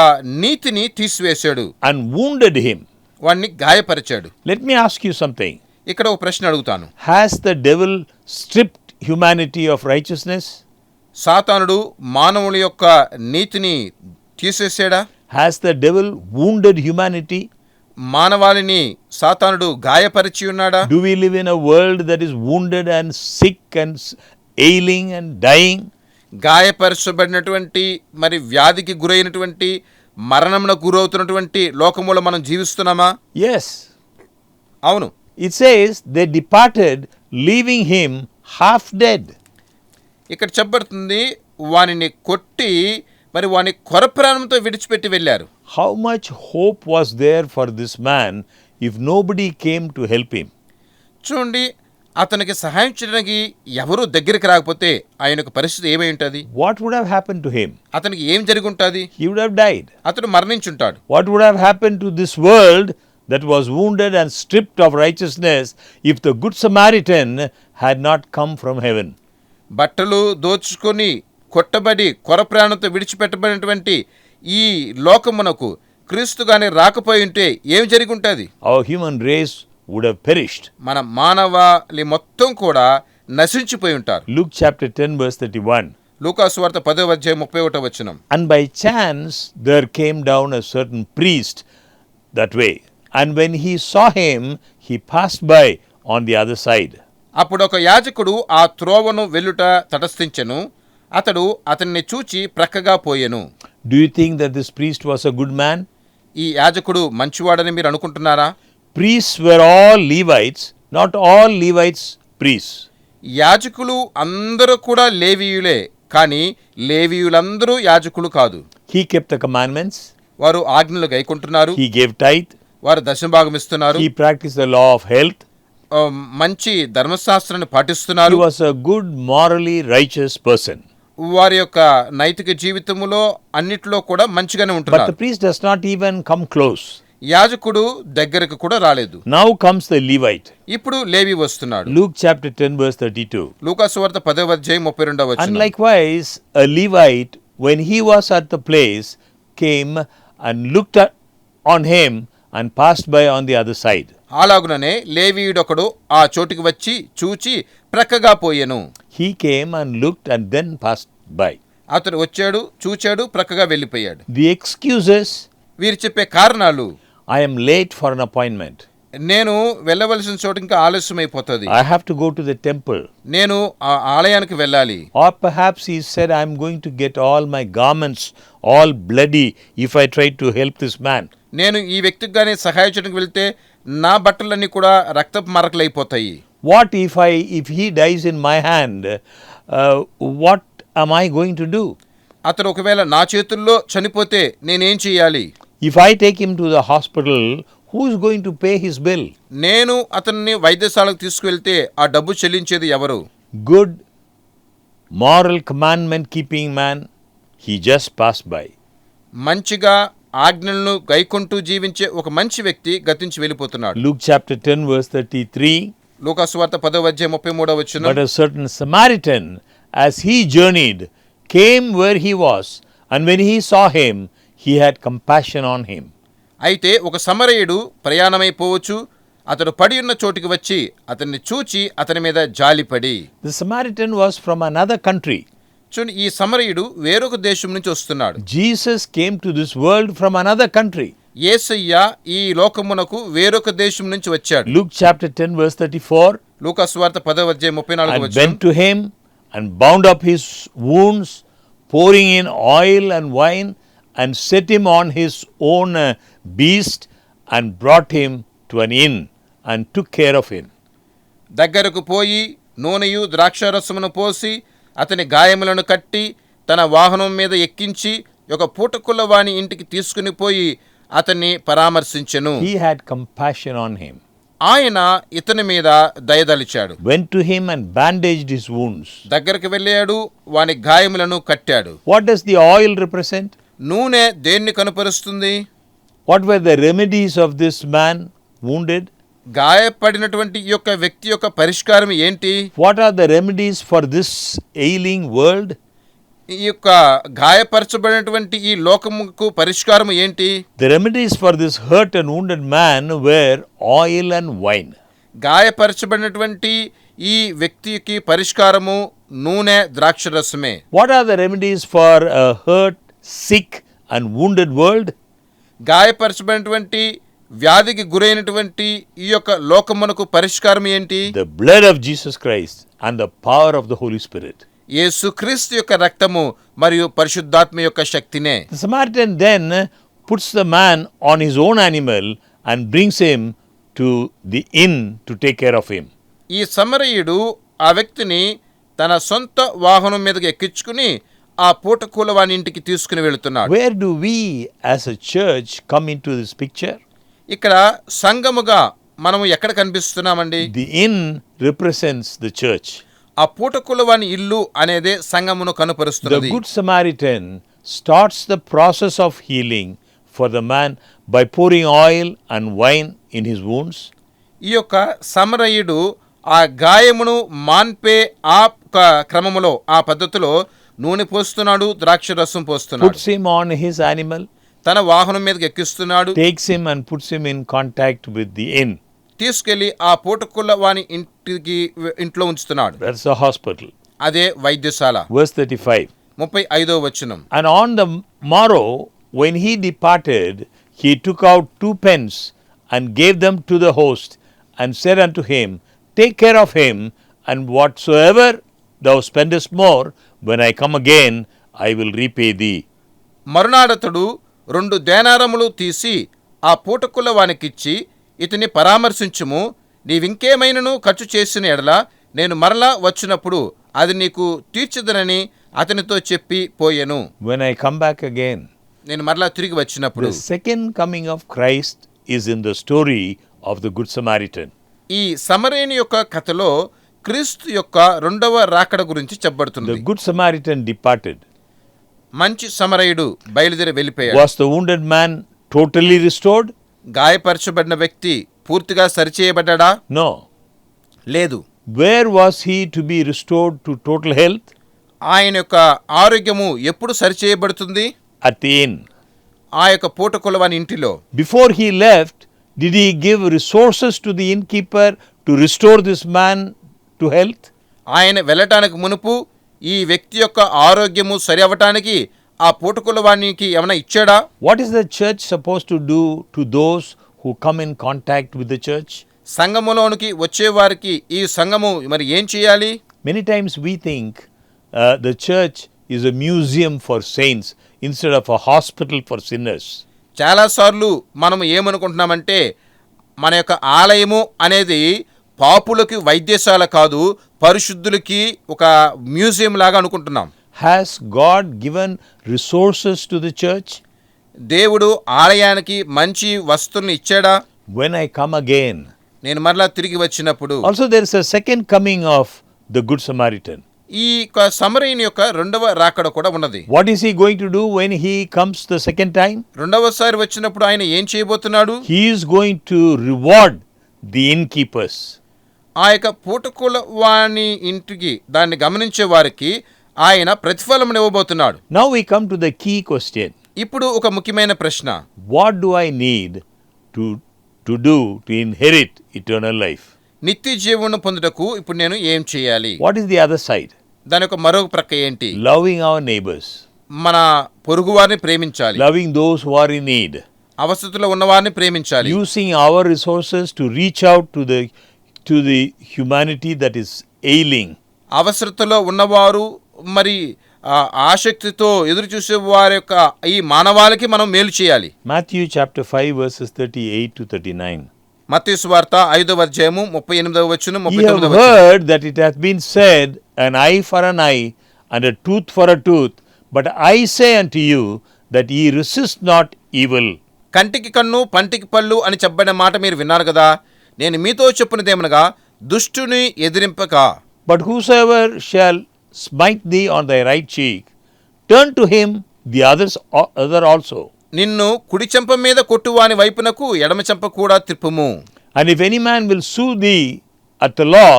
నీతిని తీసివేశాడు. And wounded him. వాడిని గాయపరిచాడు. Let me ask you something. ఇక్కడ ఒక ప్రశ్న అడుగుతాను. Has the devil stripped humanity of righteousness? సాతానుడు మానవుల యొక్క నీతిని తీసేసాడా? Has the devil wounded humanity? మానవాళిని సాతానుడు గాయపరిచి ఉన్నాడా? Do we live in a world that is wounded and sick and ailing and dying? గాయపరచబడినటువంటి మరి వ్యాధికి గురైనటువంటి మరణమునకు గురవుతున్నటువంటి లోకములో మనం జీవిస్తున్నామా? Yes. అవును. It says they departed leaving him half dead. ఇక్కడ చెప్పబడుతుంది వానిని కొట్టి మరి వాని కొరప్రాణంతో విడిచిపెట్టి వెళ్ళారు. How much hope was there for this man if nobody came to help him? చూడండి, అతనికి సహాయం చేయడానికి ఎవరు దగ్గరికి రాకపోతే ఆయనకు పరిస్థితి ఏమై ఉంటుంది? What would have happened to him? అతనికి ఏం జరిగి ఉంటుంది? He would have died. అతడు మరణించుంటాడు. What would have happened to this world that was wounded and stripped of righteousness if the Good Samaritan had not come from heaven? బట్టలు దోచుకొని కొట్టబడి కొరప్రాణంతో విడిచిపెట్టబడినటువంటి ఈ లోకమునకు క్రీస్తు గాని రాకపోయి ఉంటే ఏం జరిగి ఉంటుంది? Our human race would have perished. మన మానవాళి మొత్తం కూడా నశించిపోయి ఉంటారు. Luke chapter 10 verse 31. లూకాసు వార్త 10వ అధ్యాయం 31వ వచనం. And by chance there came down a certain priest that way, and when he saw him, he passed by on the other side. అప్పుడు ఒక యాజకుడు ఆ త్రోవను వెల్లుట తటస్థించెను. అతడు అతన్ని చూచి ప్రక్కగా పోయెను. Do you think that this priest was a good man? ఈ యాజకుడు మంచివాడని మీరు అనుకుంటున్నారా? Priests were all Levites, not all Levites priests. యాజకులు అందరూ కూడా లేవీయులే, కానీ లేవీయులందరూ యాజకులు కాదు. He kept the commandments. వారు ఆజ్ఞలు గైకుంటున్నారు. He gave tithe. వారు దశమభాగం ఇస్తున్నారు. He practiced the law of health. మంచి ధర్మశాస్త్రాన్ని He పాటిస్తున్నారు. was a good, morally righteous person. వారి యొక్క నైతిక జీవితములో అన్నిట్లో కూడా మంచిగానే But the ఉంటున్నారు. priest does not even come close. యాజకుడు దగ్గరకు కూడా రాలేదు. Now comes the Levite. ఇప్పుడు లేవి వస్తున్నాడు. Luke chapter 10 verse 32. లూకాసు వార్త 10వ అధ్యాయం 32వ And వచనం. likewise, a Levite, when he was at the place, came and looked on him and passed by on the other side. అలాగుననే లేవీయుడొకడు ఆ చోటికి వచ్చి చూచి ప్రక్కగా పోయెను. He came and looked and then passed by. అతడు వచ్చాడు, చూచాడు, ప్రక్కగా వెళ్ళిపోయాడు. The excuses: వీరు చెప్పే కారణాలు: I am late for an appointment. నేను వెళ్ళవలసిన చోటు ఇంకా ఆలస్యం అయిపోతుంది. I have to go to the temple. నేను ఆ ఆలయానికి వెళ్ళాలి. Or perhaps he said, I am going to get all my garments all bloody if I try to help this man. నేను ఈ వ్యక్తికి గానీ సహాయం చేయడానికి వెళ్తే నా బట్టలన్నీ కూడా రక్తపు మరకలు అయిపోతాయి. What if he dies in my hand? What am I going to do? అతను ఒకవేళ నా చేతుల్లో చనిపోతే నేనేం చేయాలి? If I take him to the hospital, who is going to pay his bill? నేను అతన్ని వైద్యశాలకు తీసుకువెళ్తే ఆ డబ్బు చెల్లించేది ఎవరు? Good, moral commandment keeping man, he just passed by. మంచిగా ఆజ్ఞలను గైకొంటూ జీవించే ఒక మంచి వ్యక్తి గతించి వెళ్ళిపోతున్నాడు. Luke chapter 10 verse 33. లూకా సువార్త 10:33. But a certain Samaritan, as he journeyed, came where he was, and when he saw him, he had compassion on him. అయితే ఒక సమరయుడు ప్రయాణమైపోవచ్చు, అతడు పడి ఉన్న చోటికి వచ్చి అతన్ని చూచి అతని మీద జాలిపడి. The Samaritan was from another country. చూడండి, ఈ సమరయుడు వేరొక దేశం నుంచి వస్తున్నాడు. Jesus came to this world from another country. యేసయ్య ఈ లోకమునకు వేరొక దేశం నుంచి వచ్చాడు. Luke chapter 10 verse 34. లూకా సువార్త 10:34. And went to him and bound up his wounds, pouring in oil and wine, and set him on his own beast, and brought him to an inn, and took care of him. దగ్గరకు పోయి నూనెయు ద్రాక్షారసమును పోసి అతని గాయములను కట్టి తన వాహనం మీద ఎక్కించి ఒక పూటకుల వాని ఇంటికి తీసుకుని పోయి అతన్ని పరామర్శించెను. He had compassion on him. ఆయన ఇతని మీద దయదలిచాడు. Went to him and bandaged his wounds. దగ్గరకు వెళ్ళాడు, వాని గాయములను కట్టాడు. What does the oil represent? నూనె దేన్ని కనుపరుస్తుంది? What were the remedies of this man wounded? గాయపడినటువంటి ఈ యొక్క వ్యక్తి యొక్క పరిష్కారం ఏంటి? What are the remedies for this ailing world? ఈ యొక్క గాయపరచబడినటువంటి ఈ లోకముకు పరిష్కారం ఏంటి? The remedies for this hurt and wounded man were oil and wine. గాయపరచబడినటువంటి ఈ వ్యక్తికి పరిష్కారము నూనె ద్రాక్షరసమే. What are the remedies for a hurt, sick and wounded world? గాయపరచబడినటువంటి వ్యాధికి గురైనటువంటి ఈ యొక్క లోకమునకు పరిష్కారం ఏంటి? The blood of Jesus Christ and the power of the Holy Spirit. యేసుక్రీస్తు యొక్క రక్తము మరియు పరిశుద్ధాత్మ యొక్క శక్తినే. The Samaritan then puts the man on his own animal and brings him to the inn to take care of him. ఈ సమరయుడు ఆ వ్యక్తిని తన సొంత వాహనం మీదకి ఎక్కించుకుని ఆ పూటకూల వాని ఇంటికి తీసుకుని వెళుతున్నాడు. Where do we as a church come into this picture? ఇక్కడ సంఘముగా మనము ఎక్కడ కనిపిస్తున్నామండి? The inn represents the church. ఆ పూటకూల వాని ఇల్లు అనేదే సంఘమును The కనుపరుస్తున్నది. Good Samaritan starts the process of healing for the man by pouring oil and wine in his wounds. ఈ యొక్క సమరయుడు ఆ గాయమును మాన్పే ఆ క్రమములో ఆ పద్ధతిలో నూనె పోస్తున్నాడు, ద్రాక్ష రసం పోస్తున్నాడు. Puts him on his animal, తన వాహనం మీదకి ఎక్కిస్తున్నాడు, takes him and puts him in contact with the inn. తీసుకెళ్లి ఆ పూటకుల వాని ఇంట్లో ఉంచుతున్నాడు. That's a hospital. అదే వైద్యశాల. Verse 35. 35వ వచనం. And on the morrow, when he departed, he took out 2 pence and gave them to the host, and said unto him, Take care of him, and whatsoever thou spendest more, when I come again, I will repay thee. మరునాడతడు 2 దేనారములు తీసి ఆ పూటకుల వానికిచ్చి, ఇతని పరామర్శించుము, నీవింకేమైనను ఖర్చు చేసిన ఎడల నేను మరలా వచ్చినప్పుడు అది నీకు తీర్చదనని అతనితో చెప్పి పోయెను. When I come back again. నేను మరలా తిరిగి వచ్చినప్పుడు. The second coming of Christ is in the story of the Good Samaritan. ఈ సమరేని యొక్క కథలో క్రీస్తు యొక్క రెండవ రాకడ గురించి చెప్పబడుతుంది. The Good Samaritan departed. మంచి సమరయుడు బయలుదేరి వెళ్ళిపోయాడు. Was the wounded man totally restored? గాయపరచబడిన వ్యక్తి పూర్తిగా సరిచేయబడ్డా? No. లేదు. Where was he to be restored to total health? ఆయన యొక్క ఆరోగ్యము ఎప్పుడు సరిచేయబడుతుంది? At the inn. ఆ యొక్క పూటకులవాని ఇంటిలో. Before he left, did he give resources to the innkeeper to restore this man to health? ఆయన వెళ్ళటానికి మునుపు ఈ వ్యక్తి యొక్క ఆరోగ్యము సరి అవ్వటానికి ఆ పూటకులవానికి ఏమైనా ఇచ్చాడా? What is the church supposed to do to those who come in contact with the church? సంఘములోనికి వచ్చేవారికి ఈ సంఘము మరి ఏం చేయాలి? Many times we think the church is a museum for saints instead of a hospital for sinners. చాలాసార్లు మనం ఏమనుకుంటున్నామంటే మన యొక్క ఆలయము అనేది పాపులకి వైద్యశాల కాదు, పరిశుద్ధులకి ఒక మ్యూజియం లాగా అనుకుంటున్నాం. Has God given resources to the church? దేవుడు ఆలయానికి మంచి వస్తువులను ఇచ్చాడా? When I come again. నేను మరలా తిరిగి వచ్చినప్పుడు. Also there is a second coming of the Good Samaritan. ఈ సమరయుని యొక్క రెండవ రాకడ కూడా ఉన్నది. What is he going to do when he comes the second time? రెండవసారి వచ్చినప్పుడు ఆయన ఏం చేయబోతున్నాడు? He is going to reward the innkeepers. ఆ యొక్క పూటకుల వాని ఇంటికి దాన్ని గమనించే వారికి ఆయన ప్రతిఫలం ఇవ్వబోతున్నాడు. Now we come to the key question. ఇప్పుడు ఒక ముఖ్యమైన ప్రశ్న. What do I need to do to inherit eternal life? నిత్య జీవనం పొందుటకు ఇప్పుడు నేను ఏం చేయాలి? What is the other side? దాని యొక్క మరొక ప్రక్క ఏంటి? Loving our neighbors. మన పొరుగు వారిని ప్రేమించాలి. Loving those who are in need. అవసరతలో ఉన్న వారిని ప్రేమించాలి. Using our resources to reach out to the humanity that is ailing. అవసరతలో ఉన్నవారు మరి ఆసక్తితో ఎదురు చూసే వారి యొక్క ఈ మానవాళికి మనం మేలు చేయాలి. Matthew chapter 5 verses 38 to 39. మత్తయి సువార్త 5వ అధ్యాయము 38వ వచనం Ye have 39వ వచనం. heard that it hath been said, an eye for an eye, and a tooth for a tooth. But I say unto you, that ye resist not evil. కంటికి కన్ను పంటికి పళ్ళు అని చెప్పబడిన మాట మీరు విన్నారు కదా. నేను మీతో చెప్పినదేమనగా దుష్టుని ఎదిరింపక. But whosoever shall smite thee on thy right cheek, turn to him the other also. నిన్ను కుడి చెంప మీద కొట్టువాని వైపునకు ఎడమ చెంప కూడా తిప్పుము. And if any man will sue thee at the law,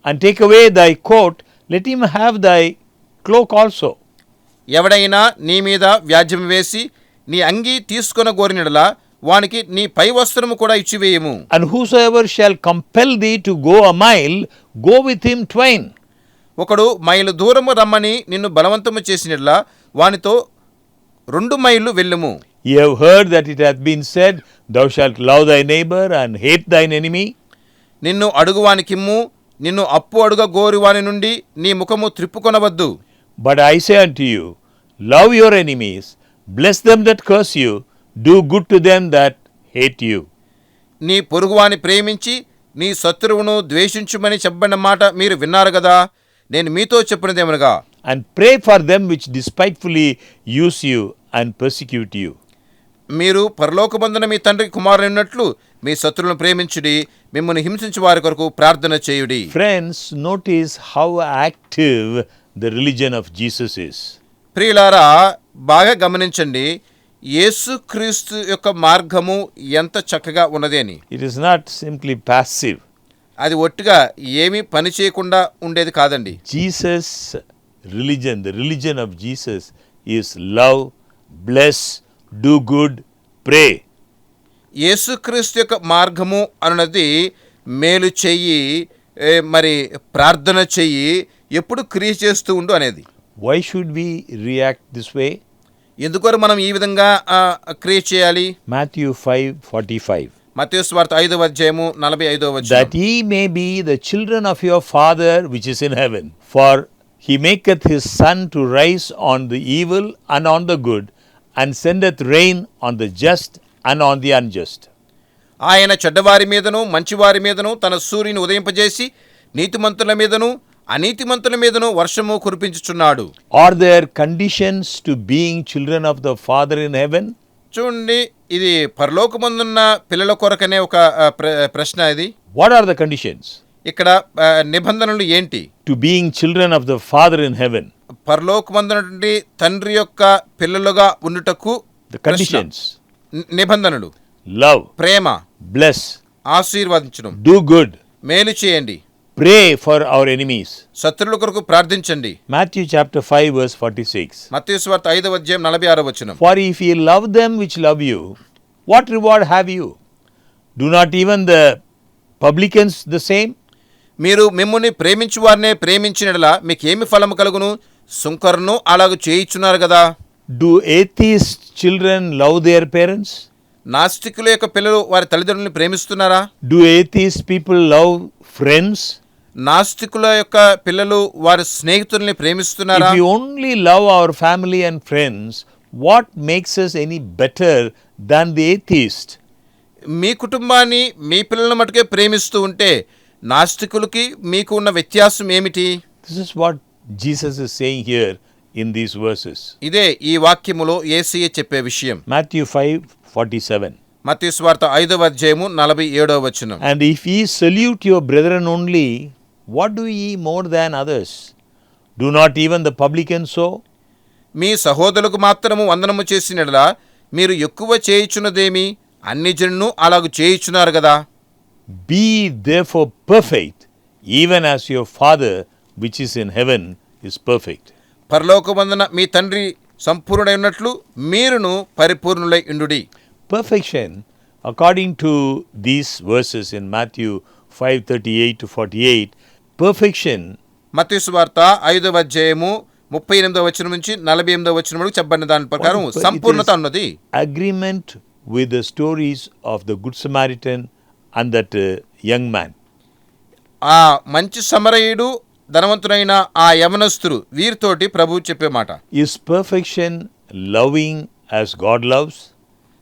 and take away thy coat, let him have thy cloak also. ఎవడైనా నీ మీద వ్యాజ్యం వేసి నీ అంగీ తీసుకొన గోరినడలా వానికి నీ పై వస్త్రము కూడా ఇచ్చివేయము. And whosoever shall compel thee to go a mile, go with him twain. ఒకడు మైలు దూరము రమ్మని నిన్ను బలవంతము చేసినట్లా వానితో 2 మైళ్ళు వెళ్ళుము. Ye have heard that it hath been said, thou shalt love thy neighbor and hate thine enemy. నిన్ను అడుగువానికిమ్ము, నిన్ను అప్పు అడుగ గోరువాని నుండి నీ ముఖము త్రిప్పుకొనవద్దు. But I say unto you, love your enemies, bless them that curse you, do good to them that hate you. నీ పొరుగువాని ప్రేమించి నీ శత్రువును ద్వేషించుమని చెప్పబడిన మాట మీరు విన్నారు కదా. నేను మీతో చెప్పినదేమనగా, And pray for them which despitefully use you and persecute you. మీరు పరలోకమందున మీ తండ్రి కుమారునట్లు మీ శత్రువులను ప్రేమించుడి, మిమ్మల్ని హింసించు వారి కొరకు ప్రార్థన చేయుడి. Friends, notice how active the religion of Jesus is. ప్రియులారా, బాగా గమనించండి, యేసుక్రీస్తు యొక్క మార్గము ఎంత చక్కగా ఉన్నది అని. It is not simply passive. అది ఒట్టిగా ఏమీ పని చేయకుండా ఉండేది కాదండి. Jesus' religion, the religion of Jesus is love, bless, do good, pray. యేసుక్రీస్తు యొక్క మార్గము అన్నది మేలు చెయ్యి, మరి ప్రార్థన చెయ్యి, ఎప్పుడు క్రియ చేస్తూ ఉండు అనేది. Why should we react this way? ఎందుకొర మనం ఈ విధంగా క్రియ చేయాలి? Matthew 5:45. మత్తయి సువార్త 5వ అధ్యాయము 45వ వచనం. That ye may be the children of your Father which is in heaven. For he maketh his sun to rise on the evil and on the good, and sendeth rain on the just and on the unjust. ఆయన చెడ్డవారి మీదను మంచివారి మీదను తన సూర్యుని ఉదయింపజేసి నీతిమంతుల మీదను అనీతిమంతుల మీదను వర్షము కురిపించుచున్నాడు. Are there conditions to being children of the Father in heaven? చూడండి, ఇది పరలోకమందున్న పిల్లల కొరకనే ఒక ప్రశ్న ఇది. What are the conditions ఇక్కడ నిబంధనలు ఏంటి? to being children of the Father in heaven? పరలోకమందునటువంటి తండ్రి యొక్క పిల్లలుగా ఉండుటకు The conditions: నిబంధనలు, love, Prema, bless, ఆశీర్వదించడం, do good, మేలు చేయండి, pray for our enemies. శత్రువుల కొరకు ప్రార్థించండి. Matthew chapter 5 verse 46. మత్తయి సువార్త 5వ అధ్యాయం 46వ వచనం. For if ye love them which love you, what reward have you? Do not even the publicans the same? మీరు మిమ్ముని ప్రేమించు వారినే ప్రేమించినట్లా మీకేమి ఫలము కలుగును? సుంకరును అలాగూ చేయిచున్నారు కదా. Do atheist children love their parents? నాస్తికుల యొక్క పిల్లలు వారి తల్లిదండ్రులను ప్రేమిస్తున్నారా? Do atheist people love friends? నాస్తికుల యొక్క పిల్లలు వారి స్నేహితుల్ని ప్రేమిస్తున్నారా? If we only love our family and friends, what makes us any better than the atheist? మీ కుటుంబాన్ని మీ పిల్లల మటుకే ప్రేమిస్తూ ఉంటే నాస్తికులకి మీకు ఉన్న వ్యత్యాసం ఏమిటి? This is what Jesus is saying here in these verses. ఇదే ఈ వాక్యములో యేసయ్య చెప్పే విషయం. Matthew 5:47. మత్తయి సువార్త 5వ అధ్యాయము 47వ వచనం. And if ye salute your brethren only, what do ye more than others? Do not even the publicans so? మీ సహోదరులకు మాత్రము వందనము చేసిన యెడల మీరు ఎక్కువ చేయుచున్నదేమి? అన్ని జనులను అలాగు చేయుచున్నారు కదా. Be therefore perfect, even as your Father which is in heaven is perfect. పరలోకమందున మీ తండ్రి సంపూర్ణుడై ఉన్నట్లు మీరును పరిపూర్ణులై ఉండుడి. Perfection, according to these verses in Matthew 5:38 to 48, perfection మత్తయి సువార్త 5వ అధ్యాయము 38వ వచనం నుంచి 48వ వచనం వరకు చెప్పబడిన దాని ప్రకారం సంపూర్ణత అన్నది agreement with the stories of the Good Samaritan and that young man. ఆ మంచి సమరయుడు, ధనవంతుడైన ఆ యవనస్తుడు, వీరితోటి ప్రభువు చెప్పే మాట. Is perfection loving as God loves?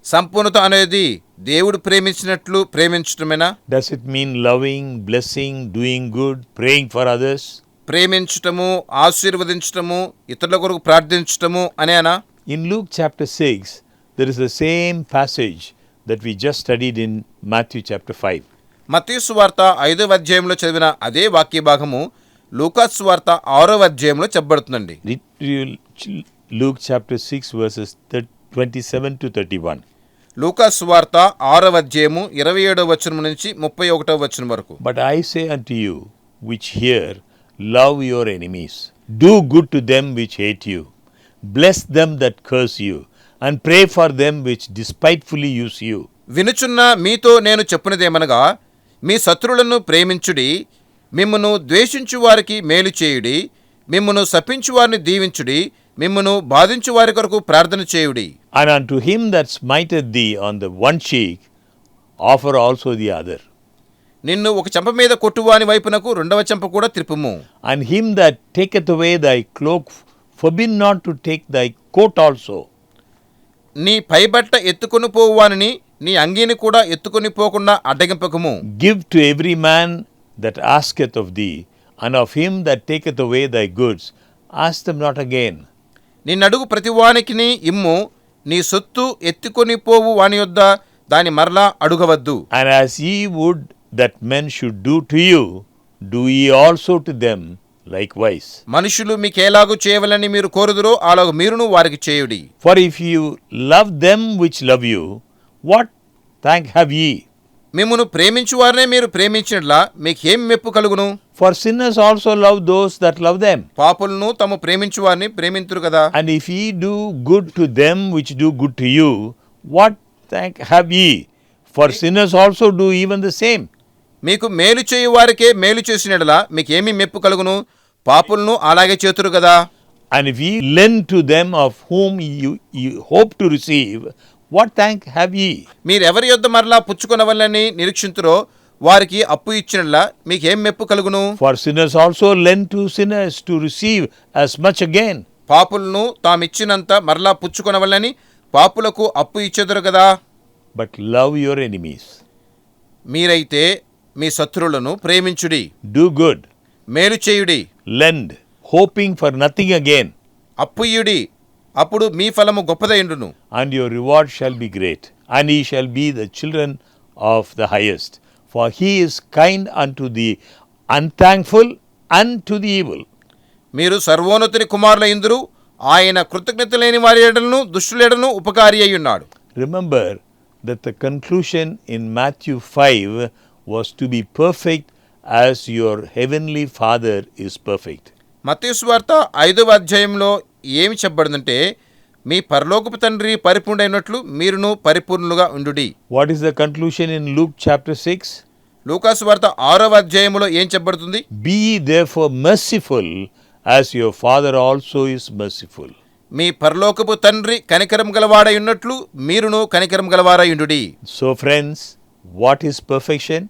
సంపూర్ణత అనేది దేవుడు ప్రేమించినట్లు ప్రేమించటమేనా? Does it mean loving, blessing, doing good, praying for others? ప్రేమించటము, ఆశీర్వదించటము, ఇతరుల కొరకు ప్రార్థించటము అనేనా? In Luke chapter 6, there is the same passage that we just studied in Matthew chapter 5. మత్తయి సువార్త 5వ అధ్యాయంలో చదివిన అదే వాక్య భాగము లూకా సువార్త 6వ అధ్యాయంలో చెప్పబడుతుందండి. Luke chapter 6 verses 27 to 31. లూకా సువార్త 6వ అధ్యాయము 27వ వచనం నుంచి 31వ వచనం వరకు. But I say unto you which hear, love your enemies, do good to them which hate you, bless them that curse you, and pray for them which despitefully use you. వినుచున్న మీతో నేను చెప్పునదేమనగా, మీ శత్రువులను ప్రేమించుడి, మిమ్మును ద్వేషించు వారికి మేలు చేయుడి, మిమ్మును శపించు వారిని దీవించుడి, మిమ్మును బాధించు వారి కొరకు ప్రార్థన చేయుడి. And unto him that smiteth thee on the one cheek, offer also the other. నిన్ను ఒక చెంప మీద కొట్టువాని వైపునకు రెండవ చెంప కూడా త్రిప్పుము. And him that taketh away thy cloak, forbid not to take thy coat also. నీ పైబట్ట ఎత్తుకొని పోవానిని నీ అంగీని కూడా ఎత్తుకొని పోకుండా అడ్డగింపకము. Give to every man that asketh of thee, and of him that taketh away thy goods, ask them not again. నిన్నడుగు ప్రతివానికిని ఇమ్ము, నీ సొత్తు ఎత్తుకొని పోవు వాని యొద్ద దాని మరలా అడుగవద్దు. And as ye would that men should do to you, do ye also to them likewise. మనుషులు మీకేలాగు చేయవలని మీరు కోరుదురో అలాగు మీరును వారికి చేయుడి. For if you love them which love you, what thank have ye? మిమ్మును ప్రేమించు వారినే మీరు ప్రేమించినట్లా మీకేం మెప్పు కలుగును? For sinners also love those that love them. పాపులను తమ ప్రేమించు వారిని ప్రేమింతురు కదా. And if ye do good to them which do good to you, what thank have ye? For sinners also do even the same. మీకు మేలు చేయు వారికే మేలు చేసినట్లా మీకేమి మెప్పు కలుగును? పాపులను అలాగే చేతురు కదా. And if ye lend to them of whom you hope to receive, what thank have ye? మీరెవరి యొద్ద మరలా పుచ్చుకొనవలని నిరీక్షింతురో వారికి అప్పు ఇచ్చినట్లా మీకేం మెప్పు కలుగును? For sinners also lend to sinners to receive as much again. పాపులను తామిచ్చినంత మరలా పుచ్చుకొనవలని పాపులకు అప్పు ఇచ్చెదరు కదా. But love your enemies. మీరైతే మీ శత్రువులను ప్రేమించుడి, Do good. మేలు చేయుడి, Lend, hoping for nothing again. అప్పు ఇయుడి, అప్పుడు మీ ఫలము గొప్పదైండును. And your reward shall be great, and ye shall be the children of the highest. For he is kind unto the unthankful and to the evil. మీరు సర్వోన్నతుని కుమారులైందురు, ఆయన కృతజ్ఞత లేని వారి ఎడలను దుష్టుల ఎడలను ఉపకారి అయి ఉన్నాడు. Remember that the conclusion in Matthew 5 was to be perfect as your heavenly Father is perfect. మత్తయి సువార్త 5వ అధ్యాయంలో ఏమి చెప్పబడిందంటే, మీ పరలోకపు తండ్రి పరిపూర్ణుడైనట్లు మీరును పరిపూర్ణులుగా ఉండుడి. What is the conclusion in Luke chapter 6? లూకా సువార్త 6వ అధ్యాయంలో ఏం చెప్పబడుతుంది? Be ye therefore merciful as your Father also is merciful. మీ పరలోకపు తండ్రి కనికరం గలవాడై ఉన్నట్లు మీరును కనికరం గలవారై ఉండుడి. So friends, what is perfection?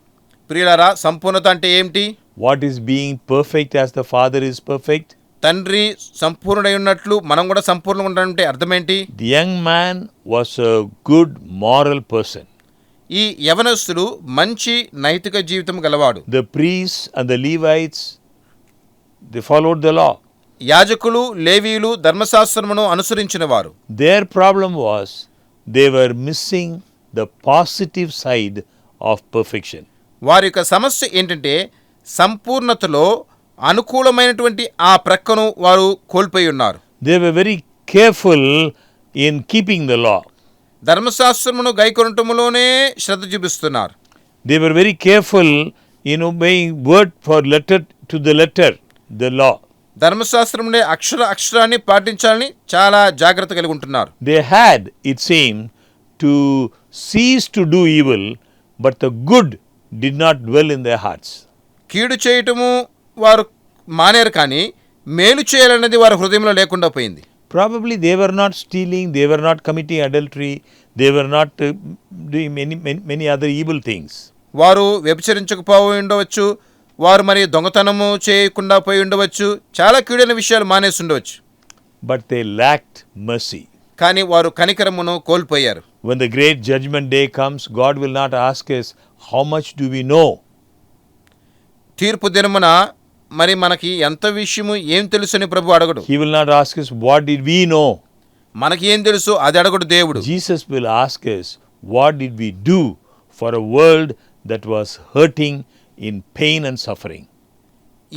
ప్రియులారా, సంపూర్ణత అంటే ఏమిటి? What is being perfect as the Father is perfect? తండ్రి సంపూర్ణుడై ఉన్నట్లు మనం కూడా సంపూర్ణంగా ఉండాలంటే అర్థమేంటి? The young man was a good moral person. ఈ యవనస్తుడు మంచి నైతిక జీవితం గలవాడు. The priests and the Levites, they followed the law. యాజకులు, లేవీయులు ధర్మశాస్త్రమును అనుసరించిన వారు. Their problem was they were missing the positive side of perfection. వారి యొక్క సమస్య ఏంటంటే సంపూర్ణతలో అనుకూలమైనటువంటి ఆ ప్రక్కను వారు కోల్పోయి ఉన్నారు. They were very careful in keeping the law. ధర్మశాస్త్రమును గైకొనటములోనే శ్రద్ధ చూపిస్తున్నారు. They were very careful in obeying word for letter to the letter, the law. ధర్మశాస్త్రమునే అక్షరాన్ని పాటించాలని చాలా జాగ్రత్త కలిగి ఉంటున్నారు. They had, it seemed, to cease to do evil, but the good did not dwell in their hearts. కీడు చేయటము వారు మానేరు, కానీ మేలు చేయాలన్నది వారి హృదయంలో లేకుండా పోయింది. Probably they were not stealing, they were not committing adultery, they were not doing many other evil things. వారు వ్యభిచరించకపోయి ఉండవచ్చు, వారు మరి దొంగతనము చేయకుండా పోయి ఉండవచ్చు, చాలా కీడైన విషయాలు మానేసి ఉండవచ్చు. But they lacked mercy. కానీ వారు కనికరమును కోల్పోయారు. When the great judgment day comes, God will not ask us, how much do we know? తీర్పు దినమున మరి మనకి ఎంత విషయము ఏం తెలుసు అని ప్రభు అడగడు. He will not ask us, what did we know? మనకి ఏం తెలుసు అది అడగడు దేవుడు. Jesus will ask us, what did we do for a world that was hurting in pain and suffering?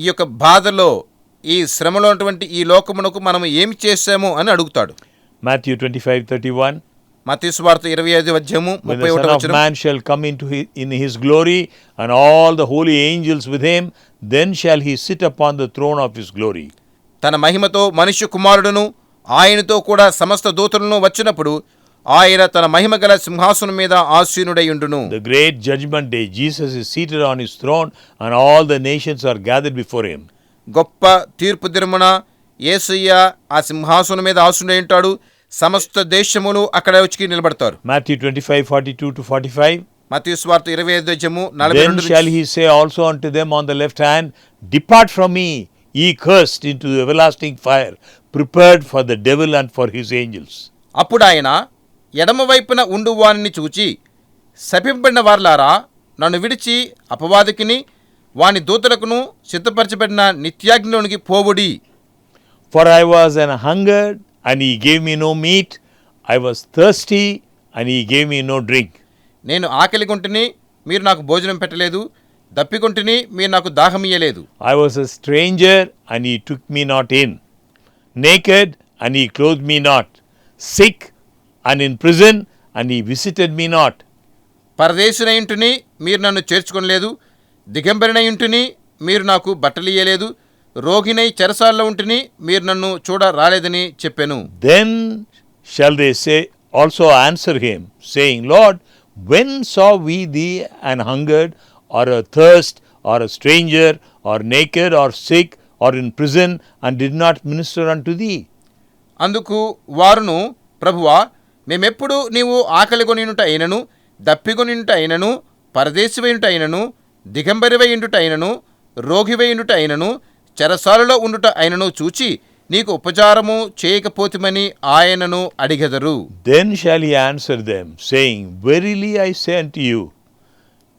ఈ యొక్క బాధలో, ఈ శ్రమలో ఉన్నటువంటి ఈ లోకమునకు మనం ఏమి చేశాము అని అడుగుతాడు. Matthew 25:31. మత్తయి సువార్త 25 When the Son of Man shall come in his glory, and all the holy angels with him, then shall he sit upon the throne of his glory. తన మహిమతో మనుష్య కుమారుడును ఆయనతో కూడా సమస్త దూతలను వచ్చినప్పుడు ఆయన తన మహిమ గల సింహాసనం మీద ఆసీనుడై ఉండును. The great judgment day, Jesus is seated on his throne, and all the nations are gathered before him. గొప్ప తీర్పు దినమున యేసయ్య ఆ సింహాసనం మీద ఆసీనుడై ఉంటాడు. సమస్త దేశములు అక్కడ వచ్చి నిలబడతారు. Matthew 25:42-45. మత్తయి సువార్త 25 Then shall he say also unto them on the left hand, depart from me, ye cursed, into the everlasting fire, prepared for the devil and for his angels. అప్పుడు ఆయన ఎడమ వైపున ఉండు వానిని చూచి, శపింపబడిన వారలారా, నన్ను విడిచి అపవాదికిని వాని దూతలకును సిద్ధపరచబడిన నిత్యాగ్నిలోనికి పోవుడి. For I was an hungered, and he gave me no meat. I was thirsty, and he gave me no drink. నేను ఆకలిగొంటిని, మీరు నాకు భోజనం పెట్టలేదు. దప్పిగొంటిని, మీరు నాకు దాహమియ్యలేదు. I was a stranger, and he took me not in. Naked, and he clothed me not. Sick, and in prison, and he visited me not. పరదేశినయుంటిని, మీరు నన్ను చేర్చుకొనలేదు. దిగంబరినయుంటిని, మీరు నాకు బట్టలియ్యలేదు. రోగినై చెరసాల్లో ఉంటిని, మీరు నన్ను చూడ రాలేదని చెప్పెను. Then shall they say also answer him, saying, Lord, when saw we thee an hungered, or athirst, or a stranger, or naked, or sick, or in prison, and did not minister unto thee? అందుకు వారును, ప్రభువా, మేమెప్పుడు నీవు ఆకలిగొనియుట అయినను, దప్పిగొనియుట అయినను, పరదేశివైయుట అయినను, దిగంబరివైయుట అయినను, రోగివైయుట అయినను, చెరసాలలో ఉండుట అయినను చూచి నీకు ఉపచారము చేయకపోతిమని ఆయనను అడిగెదరు. Then shall he answer them, saying, Verily I say unto you,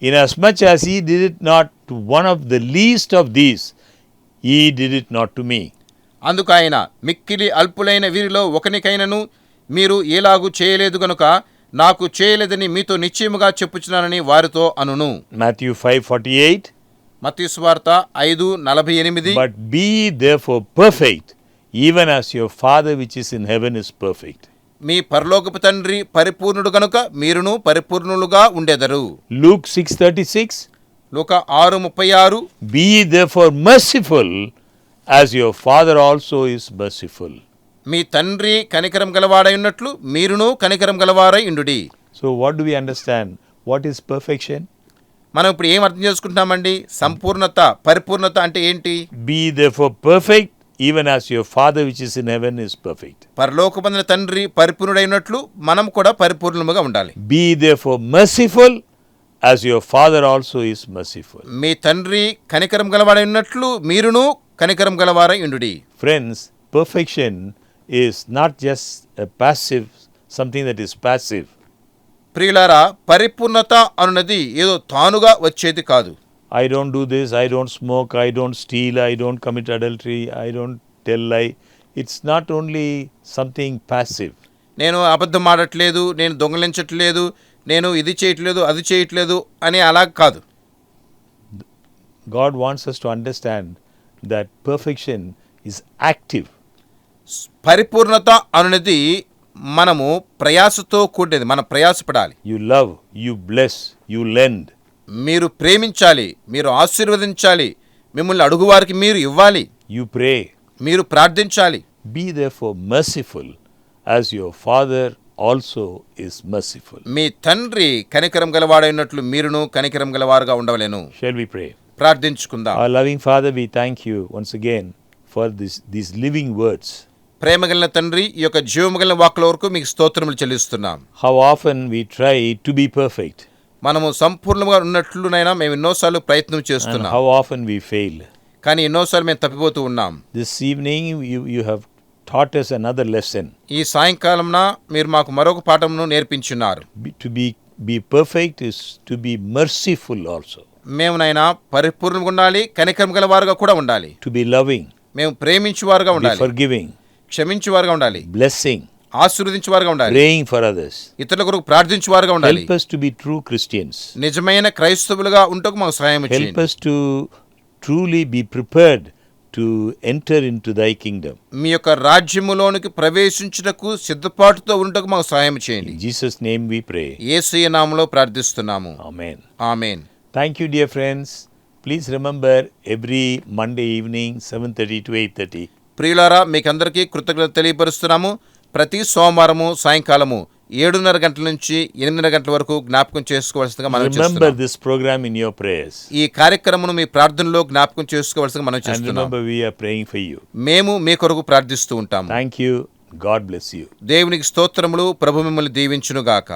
inasmuch as ye did it not to one of the least of these, ye did it not to me. అందుకు ఆయన, మిక్కిలి అల్పులైన వీరిలో ఒకనికైనను మీరు ఎలాగూ చేయలేదు గనుక నాకు చేయలేదని మీతో నిశ్చయముగా చెప్పుచున్నానని వారితో అనును. Matthew 5:48. మత్తయి సువార్త 5:48. But be ye therefore perfect, even as your Father which is in heaven is perfect. మీ పరలోకపు తండ్రి పరిపూర్ణుడు గనుక మీరును పరిపూర్ణులుగా ఉండెదరు. Luke 6:36. Luka 6:36. Be ye therefore merciful, as your Father also is merciful. మీ తండ్రి కనికరం గలవాడై ఉన్నట్లు మీరును కనికరం గలవారై ఉండుడి. So what do we understand? What is perfection? మనం ఇప్పుడు ఏం అర్థం చేసుకుంటున్నామండి? సంపూర్ణత, పరిపూర్ణత అంటే ఏంటి? Be therefore perfect, even as your Father which is in heaven is perfect. పరలోకమందున తండ్రి పరిపూర్ణుడై ఉన్నట్లు మనం కూడా పరిపూర్ణముగా ఉండాలి. Be therefore merciful, as your Father also is merciful. మీ తండ్రి కనికరం గలవాడై ఉన్నట్లు మీరును కనికరం గలవారై ఉండుడి. Friends, perfection is not just a passive, something that is passive. ప్రియులారా, పరిపూర్ణత అనున్నది ఏదో తానుగా వచ్చేది కాదు. I don't do this, I don't smoke, I don't steal, I don't commit adultery, I don't tell lie. It's not only something passive. నేను అబద్ధం ఆడట్లేదు, నేను దొంగలించట్లేదు, నేను ఇది చేయట్లేదు, అది చేయట్లేదు అని అలా కాదు. God wants us to understand that perfection is active. పరిపూర్ణత అనేది మనము ప్రయాసతో కూడినది. మనం ప్రయాసపడాలి. You love, you bless, you lend. మీరు ప్రేమించాలి, మీరు ఆశీర్వదించాలి, మిమ్మల్ని అడుగువారికి మీరు ఇవ్వాలి, You pray. మీరు ప్రార్థించాలి. Be therefore merciful as your Father also is merciful. మీ తండ్రి కనికరం గలవాడైనట్లు మీరును కనికరం గలవారుగా ఉండవలెను. Shall we pray? ప్రార్థించుకుందాం. Our loving Father, we thank you once again for these living words. ప్రేమగలిగిన తండ్రి, ఈ యొక్క జీవముగలిగిన వాక్కుల వరకు మీకు స్తోత్రములు చెల్లిస్తున్నాం. How often we try to be perfect మనము సంపూర్ణంగా ఉన్నట్లునైనా మేము ఎన్నోసార్లు ప్రయత్నం and చేస్తున్నాం, how often we fail. కానీ ఎన్నోసార్లు మేము తప్పిపోతూ ఉన్నాం. This evening you have taught us another lesson. ఈ సాయంకాలంన మీరు మాకు మరొక పాఠమును నేర్పించున్నారు. To be perfect is to be merciful also. మేమునైనా పరిపూర్ణంగా ఉండాలి, కనికరం గలవారుగా కూడా ఉండాలి. To be loving, మేము ప్రేమించువారుగా be ఉండాలి, forgiving, క్షమించువారుగా ఉండాలి, blessing, ఆశీర్వదించువారుగా ఉండాలి, praying for others. ఇతరుల కొరకు ప్రార్థించువారుగా ఉండాలి. Help us to be true Christians. నిజమైన క్రైస్తవులుగా ఉంటకు మాకు సహాయం Help చేయండి. us to truly be prepared to enter into thy kingdom. మీ యొక్క రాజ్యములోనికి ప్రవేశించుటకు సిద్ధపాటుతో ఉంటకు మాకు సహాయం చేయండి. In Jesus' name we pray. యేసయ్య నామములో ప్రార్థిస్తున్నాము. Amen. Amen. Thank you, dear friends. Please remember every Monday evening 7:30 to 8:30. ప్రియులారా, మీకందరికీ కృతజ్ఞత తెలియపరుస్తున్నాము. ప్రతి సోమవారము సాయంకాలము 7:30 గంటల నుంచి 8:30 గంటల వరకు జ్ఞాపకం చేసుకోవాల్సిందిగా మనం Remember చేస్తున్నాం. this program in your prayers. ఈ కార్యక్రమమును మీ ప్రార్థనలో జ్ఞాపకం చేసుకోవాల్సిందిగా మనం And చేస్తున్నాం. remember, we are praying for you. మేము మీ కొరకు ప్రార్థిస్తూ ఉంటాము. Thank you. God bless you. దేవునికి స్తోత్రములు. ప్రభు మిమ్మల్ని దీవించును గాక.